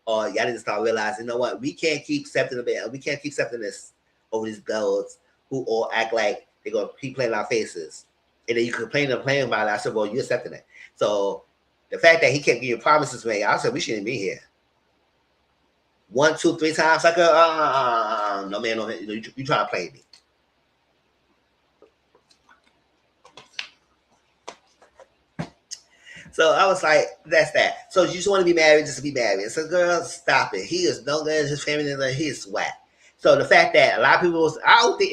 or y'all need to start realizing, you know what, we can't keep accepting this over these girls who all act like they're gonna keep playing our faces. And then you complain about it. I said, well, you're accepting it. So the fact that he kept giving promises, man, I said we shouldn't be here. 1, 2, 3 times, like no man, you trying to play me. So I was like, that's that. So you just want to be married just to be married. So girl, stop it. He is no good. His family, he is whack. So the fact that a lot of people I don't think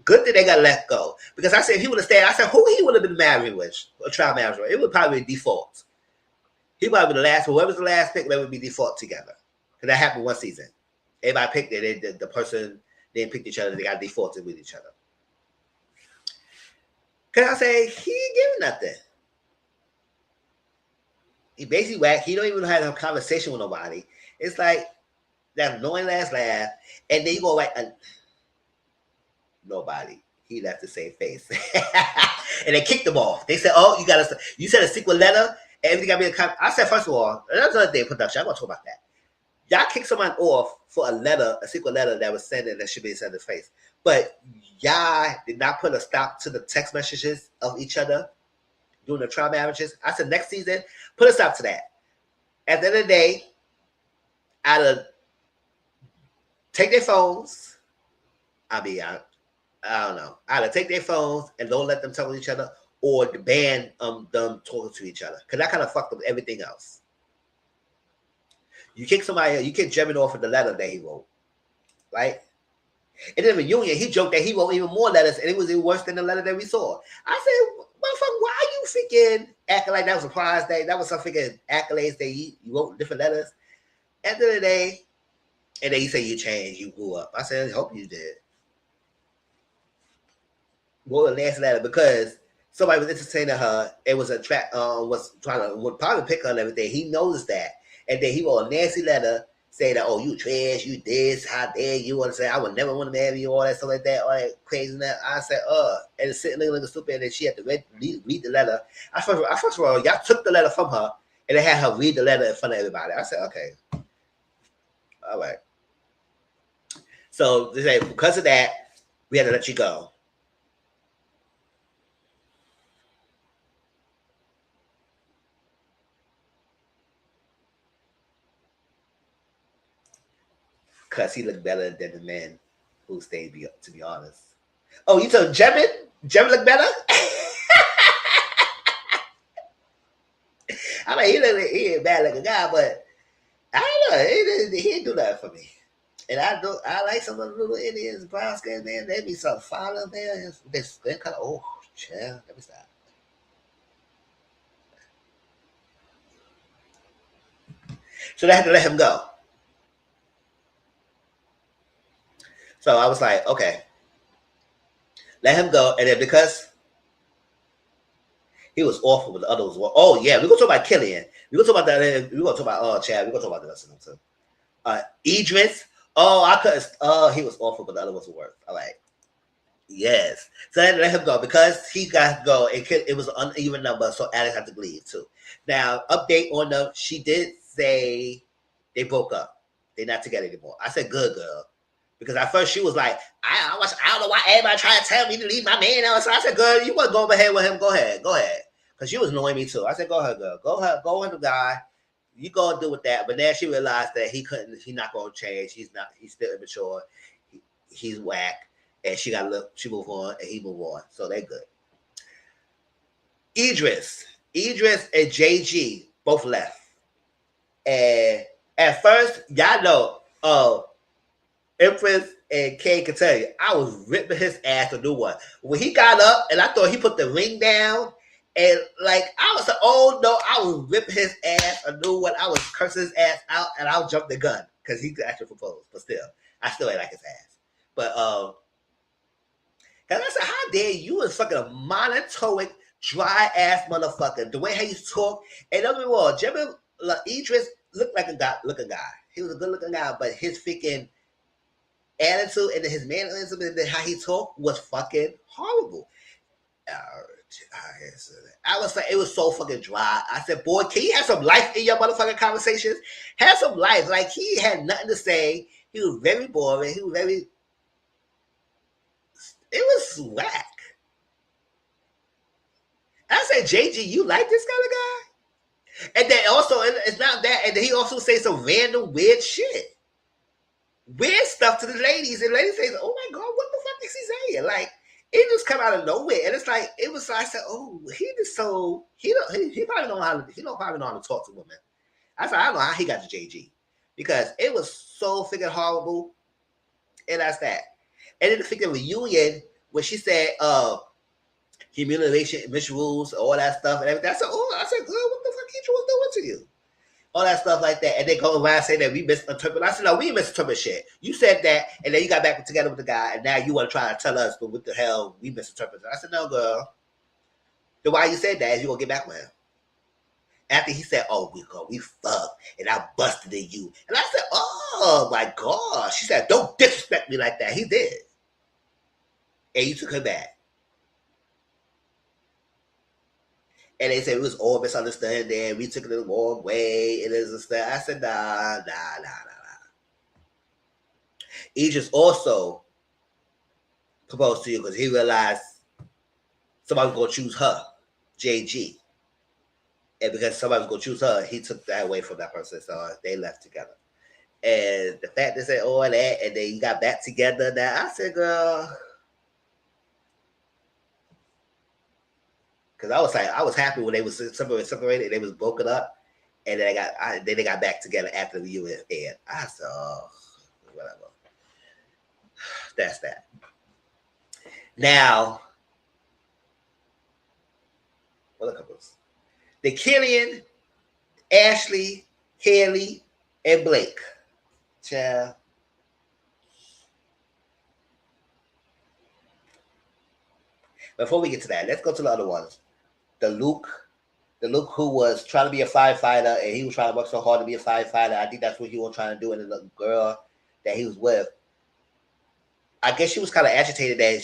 good that they got let go. Because I said if he would have stayed, I said who he would have been married with, a trial marriage with. It would probably be default. He probably be the last, whoever's the last pick, that would be default together. Because that happened one season. Everybody picked it. The person didn't pick each other. They got defaulted with each other. Because I say, he ain't giving nothing. He basically whack. He don't even have a conversation with nobody. It's like that annoying last laugh. And then you go like, nobody. He left the same face. And they kicked him off. They said, oh, you said a secret letter. Everything got to be I said, first of all, that's another day production. I'm going to talk about that. Y'all kicked someone off for a secret letter that was sent in that should be sent in his face. But y'all did not put a stop to the text messages of each other during the trial marriages. I said next season, put a stop to that. At the end of the day, either take their phones. I don't know. Either take their phones and don't let them talk to each other, or ban them talking to each other. Because that kind of fucked up everything else. You kick Jeremy off of the letter that he wrote, right? And then with Union, he joked that he wrote even more letters, and it was even worse than the letter that we saw. I said, motherfucker, why are you freaking acting like that was a prize day? That was some freaking accolades that you wrote different letters. At the end of the day, and then you say you changed, you grew up. I said, I hope you did. Wrote a nasty letter because somebody was entertaining her. It was was trying to would probably pick her and everything. He noticed that. And then he wrote a nasty letter saying that, oh, you trash, you this, how dare you want to say, I would never want to marry you, all that stuff like that, all that craziness. I said, and sitting there looking stupid, and then she had to read the letter. First of all, y'all took the letter from her, and they had her read the letter in front of everybody. I said, okay. All right. So they say, because of that, we had to let you go. Because he looked better than the man who stayed, to be honest. Oh, you told Jevin? Jevin look better? I mean, he ain't bad looking guy, but I don't know. He didn't do that for me. And I like some of the little Indians, brown skin, man. They be so fine up there. They skin color. Oh, chill. Let me stop. So they had to let him go. So I was like, okay, let him go. And then because he was awful, but the others were. Oh yeah, we're gonna talk about Killian. We're gonna talk about that. We're gonna talk about Chad. We're gonna talk about the rest of them too. Idris. Oh, I couldn't. Oh, he was awful, but the other ones were worse. All right. Yes. So I had to let him go because he got to go. It was an uneven number, so Alex had to leave too. Now, update on the. She did say they broke up. They're not together anymore. I said, good girl. Because at first she was like, I don't know why everybody trying to tell me to leave my man out. So I said, girl, you want to go ahead with him? Go ahead. Because she was annoying me too. I said, go ahead, girl. Go with the guy. You go and do with that. But then she realized that he's not going to change. He's still immature. He's whack. And she moved on and he moved on. So they're good. Idris and JG both left. And at first, y'all know, Empress and Kay can tell you, I was ripping his ass a new one. When he got up and I thought he put the ring down, and like I was like, oh no, I was ripping his ass a new one. I was cursing his ass out, and I jumped the gun because he could actually propose. But still, I still ain't like his ass. But cause I said, how dare you is fucking a monotonic, dry ass motherfucker. The way how you talk, and don't get me wrong, Jimmy Idris looked like a looking guy. He was a good looking guy, but his freaking attitude and his mannerism and how he talked was fucking horrible. I was like, it was so fucking dry. I said, boy, can you have some life in your motherfucking conversations? Have some life. Like, he had nothing to say. He was very boring. It was whack. I said, JG, you like this kind of guy? And then also, it's not that, and then he also say some random weird shit. Weird stuff to the ladies, and ladies say, "Oh my god, what the fuck is he saying?" Like it just come out of nowhere, and it's like it was. I said, "Oh, he just so he probably know how to talk to women." I said, "I don't know how he got to JG because it was so freaking horrible," and that's that. And then the freaking reunion when she said, humiliation, misrules, all that stuff, and everything. I said, "Oh," I said, "Girl, what the fuck he was doing to you?" All that stuff like that. And they go around saying that we misinterpret. I said, no, we didn't misinterpret shit. You said that, and then you got back together with the guy, and now you want to try to tell us, but what the hell, we misinterpreted. I said, no, girl. Then why you said that is you going to get back with him. After he said, oh, we fucked, and I busted in you. And I said, oh, my God. She said, don't disrespect me like that. He did. And you took her back. And they said it was all misunderstanding. We took it the wrong way. It is a stuff. I said, nah. He just also proposed to you because he realized somebody was going to choose her, JG. And because somebody was going to choose her, he took that away from that person. So they left together. And the fact they said all that, and then you got back together. Now, I said, girl. Because I was happy when they was separated, they was broken up, and then they got back together after the reunion aired. I said, oh, whatever. That's that. Now, what are couples? The Killian, Ashley, Haley, and Blake. Child. Before we get to that, let's go to the other ones. The Luke who was trying to be a firefighter, and he was trying to work so hard to be a firefighter. I think that's what he was trying to do. And the girl that he was with, I guess she was kind of agitated that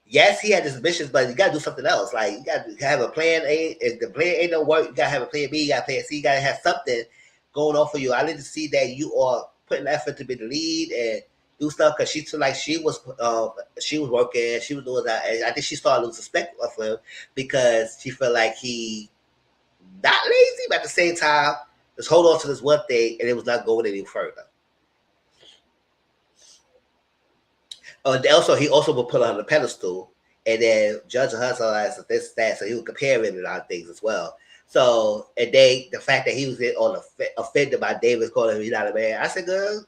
yes, he had his ambitions, but you got to do something else. Like you got to have a plan A. If the plan A don't work, you got to have a plan B. You got to plan C. You got to have something going on for you. I need to see that you are putting effort to be the lead and do stuff because she feel like she was working, she was doing that, and I think she started losing respect of him because she felt like he not lazy, but at the same time, just hold on to this one thing, and it was not going any further. Also, he also would put her on the pedestal, and then judge her as this, that. So he was comparing a lot of things as well. So, and the fact that he was offended by David calling him he's not a man. I said, girl,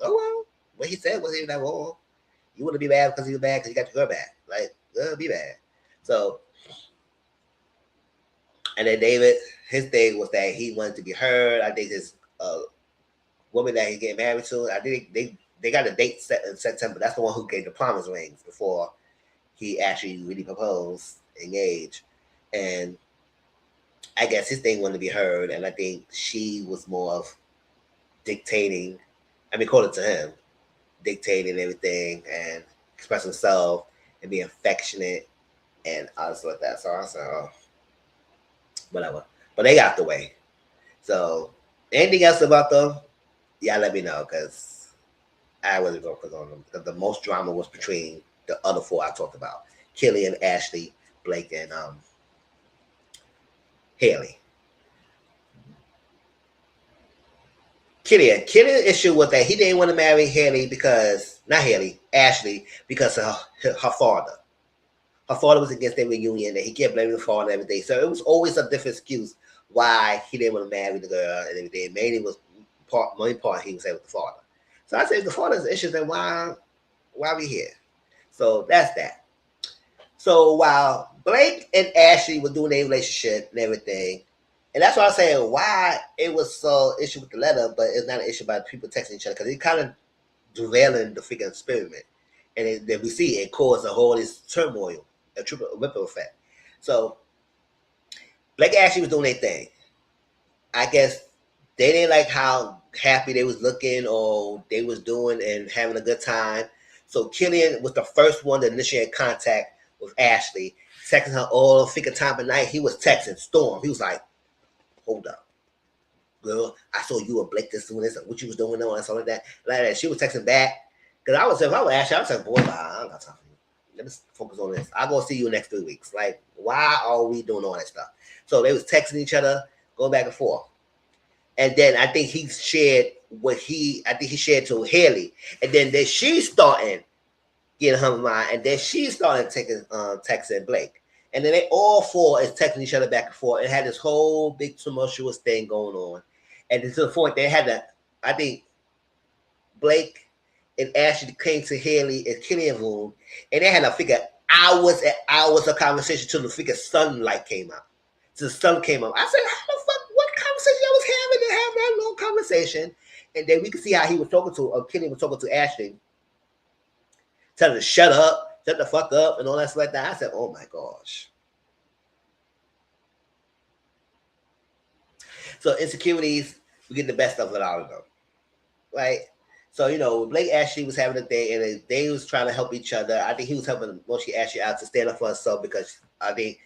oh well, what he said wasn't even that wrong. You want to be mad because he was mad because you got your girl back. Like, be mad. So, and then David, his thing was that he wanted to be heard. I think his woman that he's getting married to, I think they got a date set in September. That's the one who gave the promise rings before he actually really proposed, engaged. And I guess his thing wanted to be heard. And I think she was more of dictating, according to him, dictating everything and expressing himself and being affectionate and all this like that. So I said, oh, whatever. But they got the way. So anything else about them? Yeah, let me know because I wasn't going to put on them because the most drama was between the other four I talked about: Killian, Ashley, Blake, and Haley. Killian issue was that he didn't want to marry Ashley, because of her father. Her father was against their reunion, and he kept blaming the father and everything. So it was always a different excuse why he didn't want to marry the girl and everything. Mainly was main part he was saying with the father. So I said, if the father's issue, then why are we here? So that's that. So while Blake and Ashley were doing their relationship and everything, and that's why I'm saying why it was so issue with the letter, but it's not an issue about people texting each other because it kind of derailing the freaking experiment. And then we see it caused a whole this turmoil, a triple ripple effect. So Blake and Ashley was doing their thing. I guess they didn't like how happy they was looking or they was doing and having a good time. So Killian was the first one to initiate contact with Ashley, texting her all freaking time of night. He was texting Storm. He was like, hold up, girl, I saw you and Blake this doing this, what you was doing and something like that. Like that. She was texting back. Because if I was Ashley, I was like, boy, I don't got time for you. Let me focus on this. I'll go see you next 3 weeks. Like, why are we doing all that stuff? So they was texting each other, going back and forth. And then I think he shared to Haley. And then she started getting her mind. And then she started texting Blake. And then they all four is texting each other back and forth. It had this whole big tumultuous thing going on. And to the point they had I think Blake and Ashley came to Haley and Killian's room. And they had to figure hours and hours of conversation till the freaking sunlight came out. So the sun came up. I said, how the fuck, what conversation I was having to have that long conversation? And then we could see how he was talking to, Killian was talking to Ashley, telling her to shut up, shut the fuck up, and all that stuff like that. I said, oh my gosh. So insecurities, we get the best of it out of them. Right? So, Blake Ashley was having a thing, and they was trying to help each other. I think he was helping mostly Ashley out to stand up for herself because I think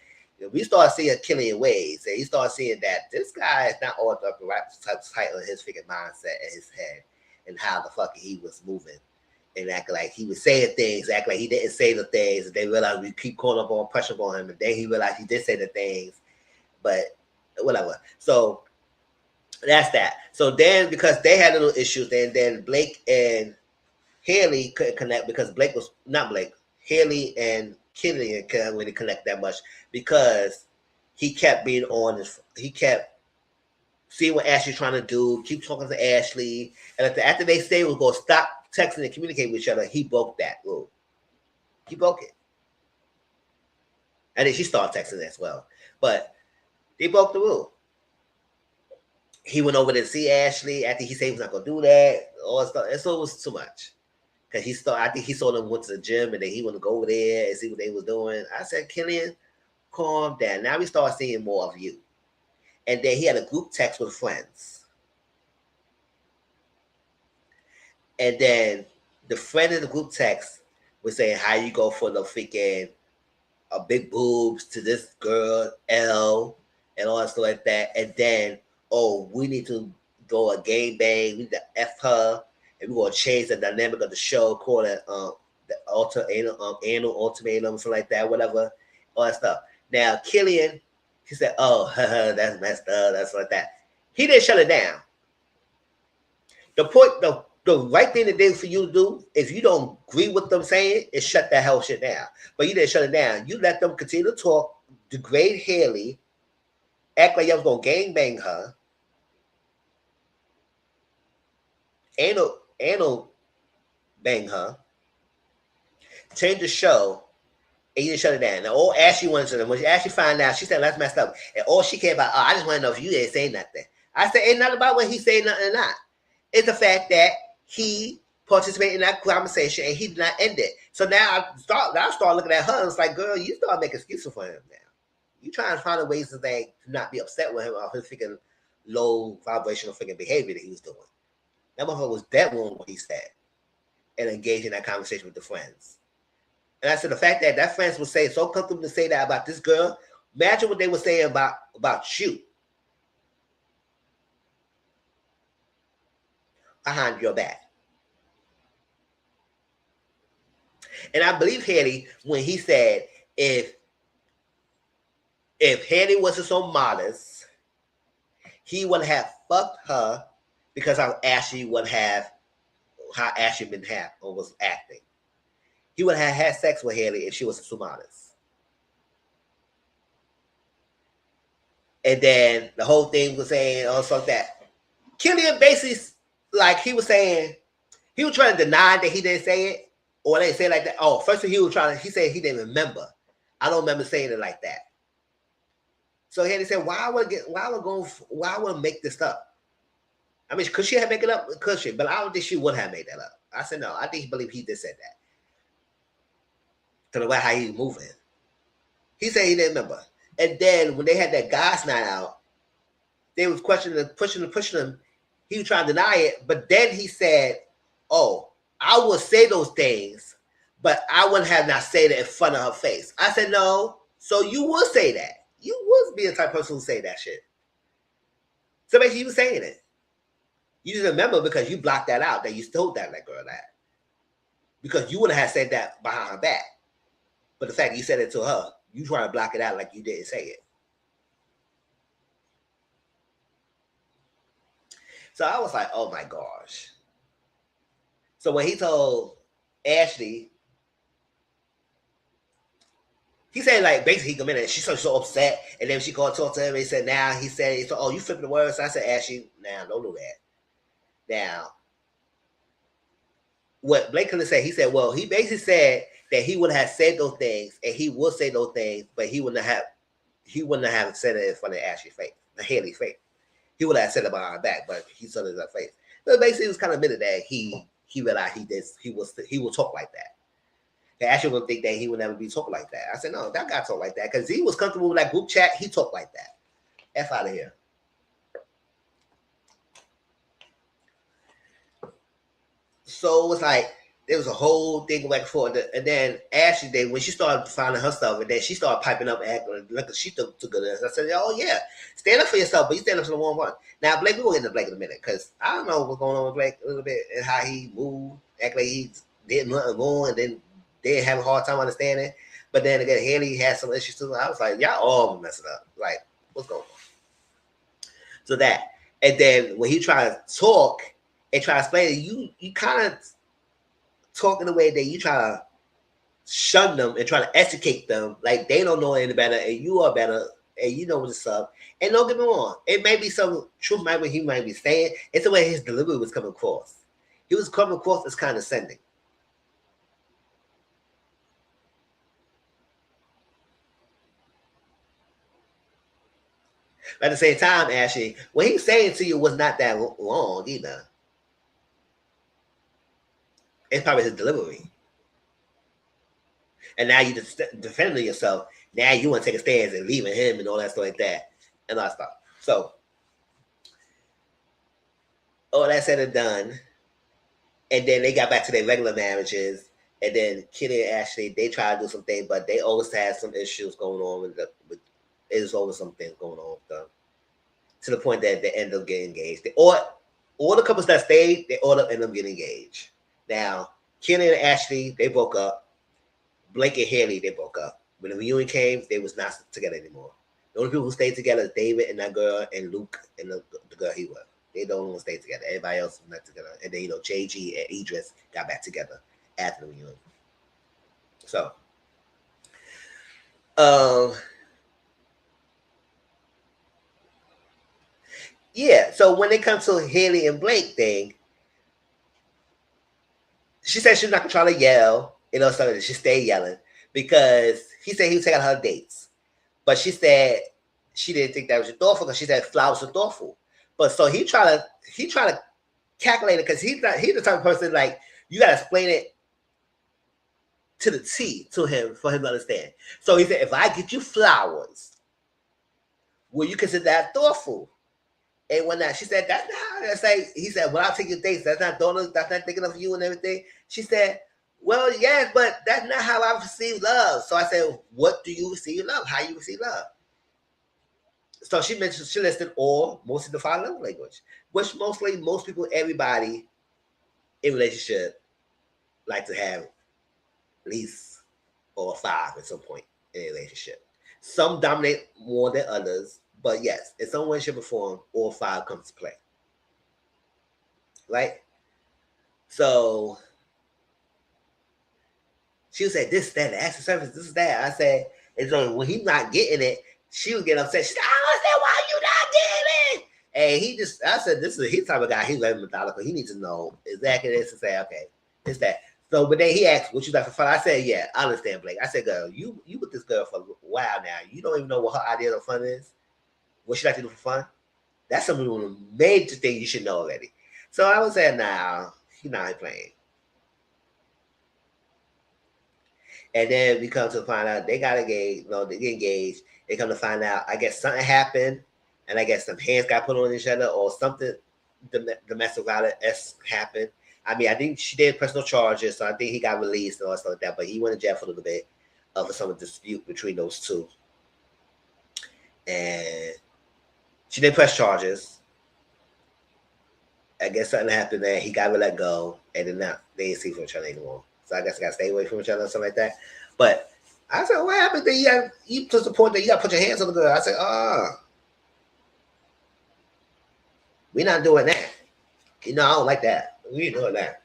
we started seeing Killian ways, and you start seeing that this guy is not all up the right tight on his freaking mindset and his head and how the fuck he was moving and acting like he was saying things, act like he didn't say the things. And they realized we keep calling up on pressure on him, and then he realized he did say the things, but whatever. So that's that. So then, because they had little issues, then Blake and Haley couldn't connect because Blake was not Blake. Haley and Killian couldn't really connect that much because he kept being on. He kept seeing what Ashley's trying to do, keep talking to Ashley, and after they say we're going to stop texting and communicate with each other, he broke that rule. He broke it, and then she started texting as well, but they broke the rule. He went over to see Ashley after he said he was not going to do that, all stuff, and so it was too much. Because I think he saw them went to the gym and then he wanted to go over there and see what they was doing. I said, Killian, calm down. Now we start seeing more of you. And then he had a group text with friends. And then the friend in the group text was saying how you go for the freaking big boobs to this girl, L, and all that stuff like that. And then, we need to go a game bang. We need to F her. And we're going to change the dynamic of the show, call it the annual ultimatum, something like that, whatever, all that stuff. Now, Killian, he said, that's messed up, that's like that. He didn't shut it down. The right thing to do for you to do, if you don't agree with them saying, is shut that hell shit down. But you didn't shut it down. You let them continue to talk, degrade Haley, act like y'all was gonna gangbang her, anal bang her, change the show, and you didn't shut it down. And all Ashley wanted to know, when Ashley found out, she said, that's messed up. And all she cared about, I just want to know if you didn't say nothing. I said, ain't nothing about when he said nothing or not. It's the fact that he participated in that conversation and he did not end it. So now I start looking at her and it's like, girl, you start making excuses for him now. You trying to find ways to not be upset with him off his freaking low vibrational freaking behavior that he was doing. That motherfucker was dead wrong what he said and engaged in that conversation with the friends. And I said the fact that friends would say so comfortable to say that about this girl, imagine what they would say about you behind your back. And I believe Haley when he said if Haley wasn't so modest, he would have fucked her because how Ashley been or was acting. He would have had sex with Haley if she wasn't so modest. And then the whole thing was saying also that Killian basically, like he was saying, he was trying to deny that he didn't say it, or they say it like that. Oh, first he said he didn't remember. I don't remember saying it like that. So Haley said, why would I make this up? I mean, could she have made it up? Could she? But I don't think she would have made that up. I said no. I think he believed he did say that. To the way how he's moving. He said he didn't remember. And then when they had that guys night out, they was questioning him, pushing him. He was trying to deny it, but then he said, oh, I would say those things, but I wouldn't have not said it in front of her face. I said, no, so you would say that. You would be the type of person who say that shit. So basically, you was saying it. You just remember because you blocked that out, that you told that girl that. Because you would have said that behind her back. But the fact you said it to her, you try to block it out like you didn't say it. So I was like, oh my gosh. So when he told Ashley, he said like basically he committed it. She's so upset. And then she called talk to him and he said, now he said, so, oh, you flipping the words. So I said, Ashley, now don't do that. Now, what Blake could have said, he said, well, he basically said that he would have said those things and he would say those things, but he wouldn't have said it in front of Ashley's face, Haley's face. He would have said it behind her back, but he said it in her face. So basically, it was kind of admitted that he realized he will talk like that. And Ashley would think that he would never be talking like that. I said, no, that guy talk like that because he was comfortable with that group chat. He talked like that. F out of here. So it was like there was a whole thing back and forth, and then Ashley, when she started finding her stuff, and then she started piping up, acting like she took good at it. I said, "Oh yeah, stand up for yourself, but you stand up for the one. Now, Blake, we will get into Blake in a minute because I don't know what's going on with Blake a little bit and how he moved, act like he did nothing wrong, and then they have a hard time understanding. But then again, Haley had some issues too. I was like, y'all all messing up. Like, what's going on? So that, and then when he tried to talk and try to explain it, you kind of talk in a way that you try to shun them and try to educate them like they don't know any better and you are better and you know what's up. And don't get me wrong, it may be some truth might be he might be saying. It's the way his delivery was coming across. He was coming across as condescending. But at the same time, Ashley, what he was saying to you was not that wrong either. It's probably his delivery. And now you just defending yourself. Now you want to take a stance and leaving him and all that stuff like that. And all that stuff. So, all that said and done. And then they got back to their regular marriages. And then Kitty and Ashley, they tried to do something, but they always had some issues going on there's always some things going on with them. To the point that they end up getting engaged. All the couples that stayed, they all end up getting engaged. Now, Kenny and Ashley, they broke up. Blake and Haley, they broke up. When the reunion came, they was not together anymore. The only people who stayed together is David and that girl and Luke and the girl he was. They don't want to stay together. Everybody else was not together. And then, JG and Idris got back together after the reunion. So, Yeah. So when it comes to Haley and Blake thing, she said she's not gonna try to yell, something. She stayed yelling because he said he was taking her dates, but she said she didn't think that was thoughtful because she said flowers are thoughtful. But so he trying to calculate it because he's the type of person like you gotta explain it to the T to him for him to understand. So he said, if I get you flowers, will you consider that thoughtful? And when that she said, that's not how that's like he said, well, I'll take your dates. That's not doing that's not thinking of you and everything. She said, well, yes, but that's not how I receive love. So I said, what do you receive love? How you receive love? So she listed all most of the five love language, which mostly most people, everybody in relationship like to have at least or five at some point in a relationship. Some dominate more than others, but yes, in some way, shape, or form, all five comes to play. Right? So she would say, this, that, the acts of service, this is that. I said, and so when he's not getting it, she would get upset. She said, I don't understand why you not getting it. And I said, this is his type of guy. He's very methodical. He needs to know exactly this and say, okay, it's that. So, but then he asked, what you like for fun? I said, yeah, I understand, Blake. I said, girl, you with this girl for a while now. You don't even know what her idea of fun is. What she like to do for fun? That's something one of the major things you should know already. So I was saying, nah, he's not playing. And then we come to find out they got engaged. No, they get engaged. They come to find out, I guess something happened, and I guess some hands got put on each other, or something domestic violence happened. I mean, I think she did personal charges, so I think he got released and all stuff like that. But he went to jail for a little bit for some dispute between those two, and she did press charges. I guess something happened there. He got let go, and then now they didn't see from each other anymore. So I guess I got to stay away from each other or something like that. But I said, what happened? That you to the point that you got to put your hands on the girl. I said, we're not doing that. I don't like that. We ain't doing that.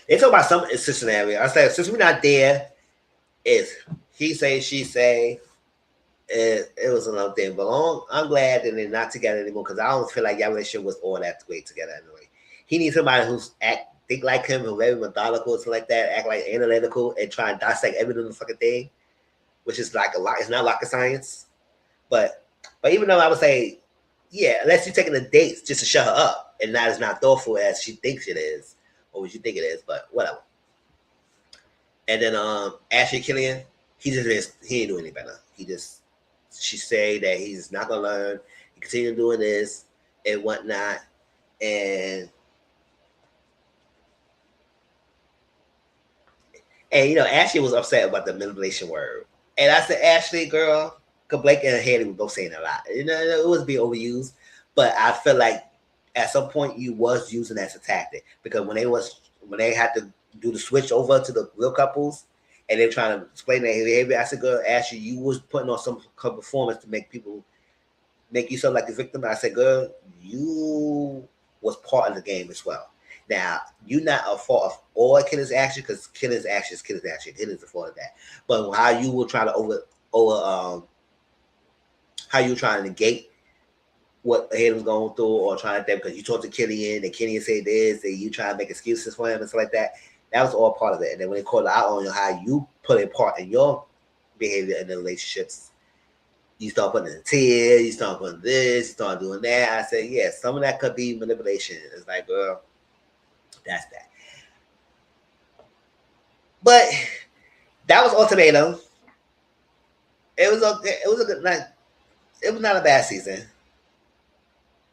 They talk about some scenario. I said, since we're not there, it's he say, she say. It was another thing. But I'm glad that they're not together anymore because I don't feel like y'all relationship was all that great together anyway. He needs somebody who's think like him, who's very methodical, something like that, act like analytical, and try and dissect every little fucking thing, which is like a lot. It's not rocket science, but even though I would say, yeah, unless you're taking the dates just to shut her up, and that is not thoughtful as she thinks it is, or what you think it is, but whatever. And then Ashley Killian, he ain't doing any better. She say that he's not gonna learn. He continue doing this and whatnot, and Ashley was upset about the manipulation word, and I said, Ashley, girl, because Blake and Haley were both saying a lot. It was being overused, but I feel like at some point you was using that as a tactic because when they had to do the switch over to the real couples. And they're trying to explain their behavior. I said, girl, Ashley, you was putting on some performance to make you sound like a victim. I said, girl, you was part of the game as well. Now, you're not a fault of all Kennedy's action because Kennedy's action is Kennedy's action. Kennedy's a fault of that. But how you were trying to how you were trying to negate what Hayden was going through or trying to think because you talked to Killian and Killian said this and you trying to make excuses for him and stuff like that. That was all part of it. And then when they called out on how you put a part in your behavior in the relationships, you start putting in tears, you start putting this, you start doing that. I said, yeah, some of that could be manipulation. It's like, girl, that's that. But that was Ultimatum. It was a good night. It was not a bad season.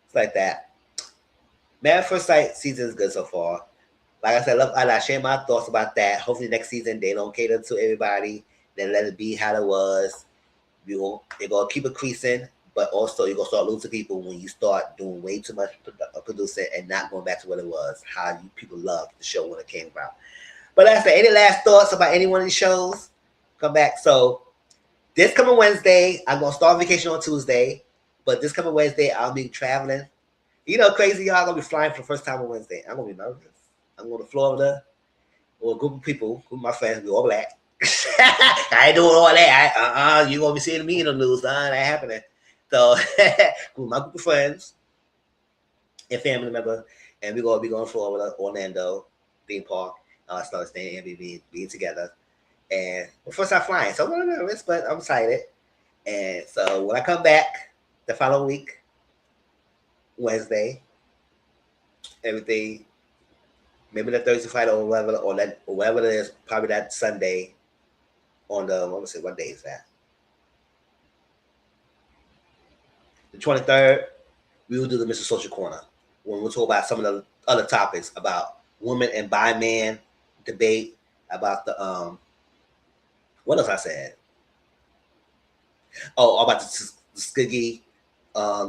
It's like that. Married First Sight season is good so far. Like I said, I share my thoughts about that. Hopefully next season they don't cater to everybody. Then let it be how it was. They're gonna keep increasing, but also you're gonna start losing people when you start doing way too much producing and not going back to what it was. How you people loved the show when it came about. But like I said, any last thoughts about any one of these shows? Come back. So this coming Wednesday, I'm gonna start vacation on Tuesday. But this coming Wednesday, I'll be traveling. Crazy, y'all. I'm gonna be flying for the first time on Wednesday. I'm gonna be nervous. I'm going to Florida with a group of people, with my friends, we all black. I ain't doing all that. You going to be seeing me in the news. That ain't happening. So with my group of friends and family member, and we're gonna be going for Orlando theme park. Start staying and being together. And first time flying, so I'm a little nervous, but I'm excited. And so when I come back the following week, Wednesday, everything, maybe the Thursday, Friday, or whatever it is, probably that Sunday on the, let me see, what day is that? The 23rd, we will do the Mr. Social Corner when we'll talk about some of the other topics about women and bi man debate, about the, what else I said? Oh, about the skiggy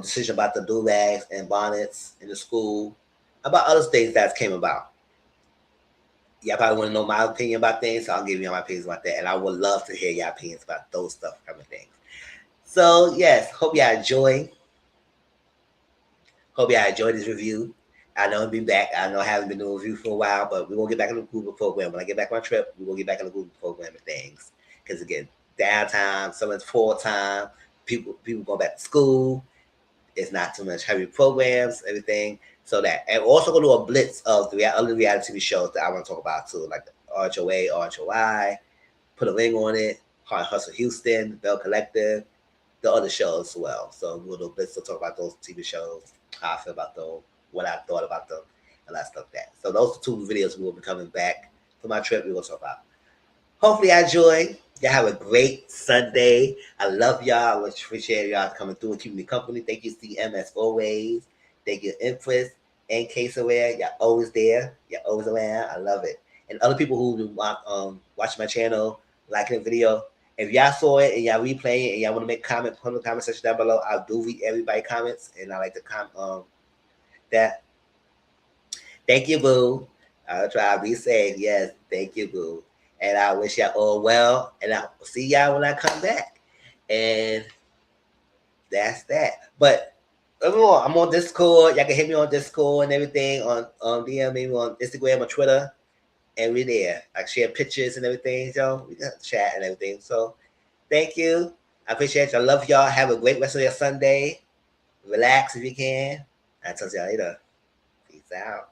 decision about the do rags and bonnets in the school, about other things that came about. Y'all probably want to know my opinion about things, so I'll give you my opinions about that. And I would love to hear your opinions about those stuff kind of things. So yes, hope y'all enjoy. Hope y'all enjoyed this review. I know I'll be back. I know I haven't been doing a review for a while, but we're gonna get back in the Google program. When I get back on my trip, we're gonna get back in the Google program and things. Because again, downtime, some it's fall time, people going back to school. It's not too much heavy programs, everything. So that, and also gonna do a blitz of the other reality TV shows that I want to talk about too, like RHOA, RHOI, Put a Ring on It, Hard Hustle Houston, Bell Collective, the other shows as well. So we'll do a blitz to talk about those TV shows, how I feel about them, what I thought about them, and that stuff like that. So those are two videos we will be coming back for my trip. We will talk about. Hopefully, I enjoy. Y'all have a great Sunday. I love y'all. I appreciate y'all coming through and keeping me company. Thank you, CM, as always. Thank you, Empress and Quesaware. Y'all always there. Y'all always around. I love it. And other people who watch my channel, liking the video, if y'all saw it and y'all replay it and y'all want to make a comment, put in the comment section down below. I do read everybody's comments, and I like to comment that. Thank you, boo. I'll try to be safe. Yes, thank you, boo. And I wish y'all all well. And I'll see y'all when I come back. And that's that. But I'm on Discord. Y'all can hit me on Discord and everything, on DM, maybe on Instagram or Twitter. And we're there. I share pictures and everything. So we got chat and everything. So thank you. I appreciate you. I love y'all. Have a great rest of your Sunday. Relax if you can. I'll talk to y'all later. Peace out.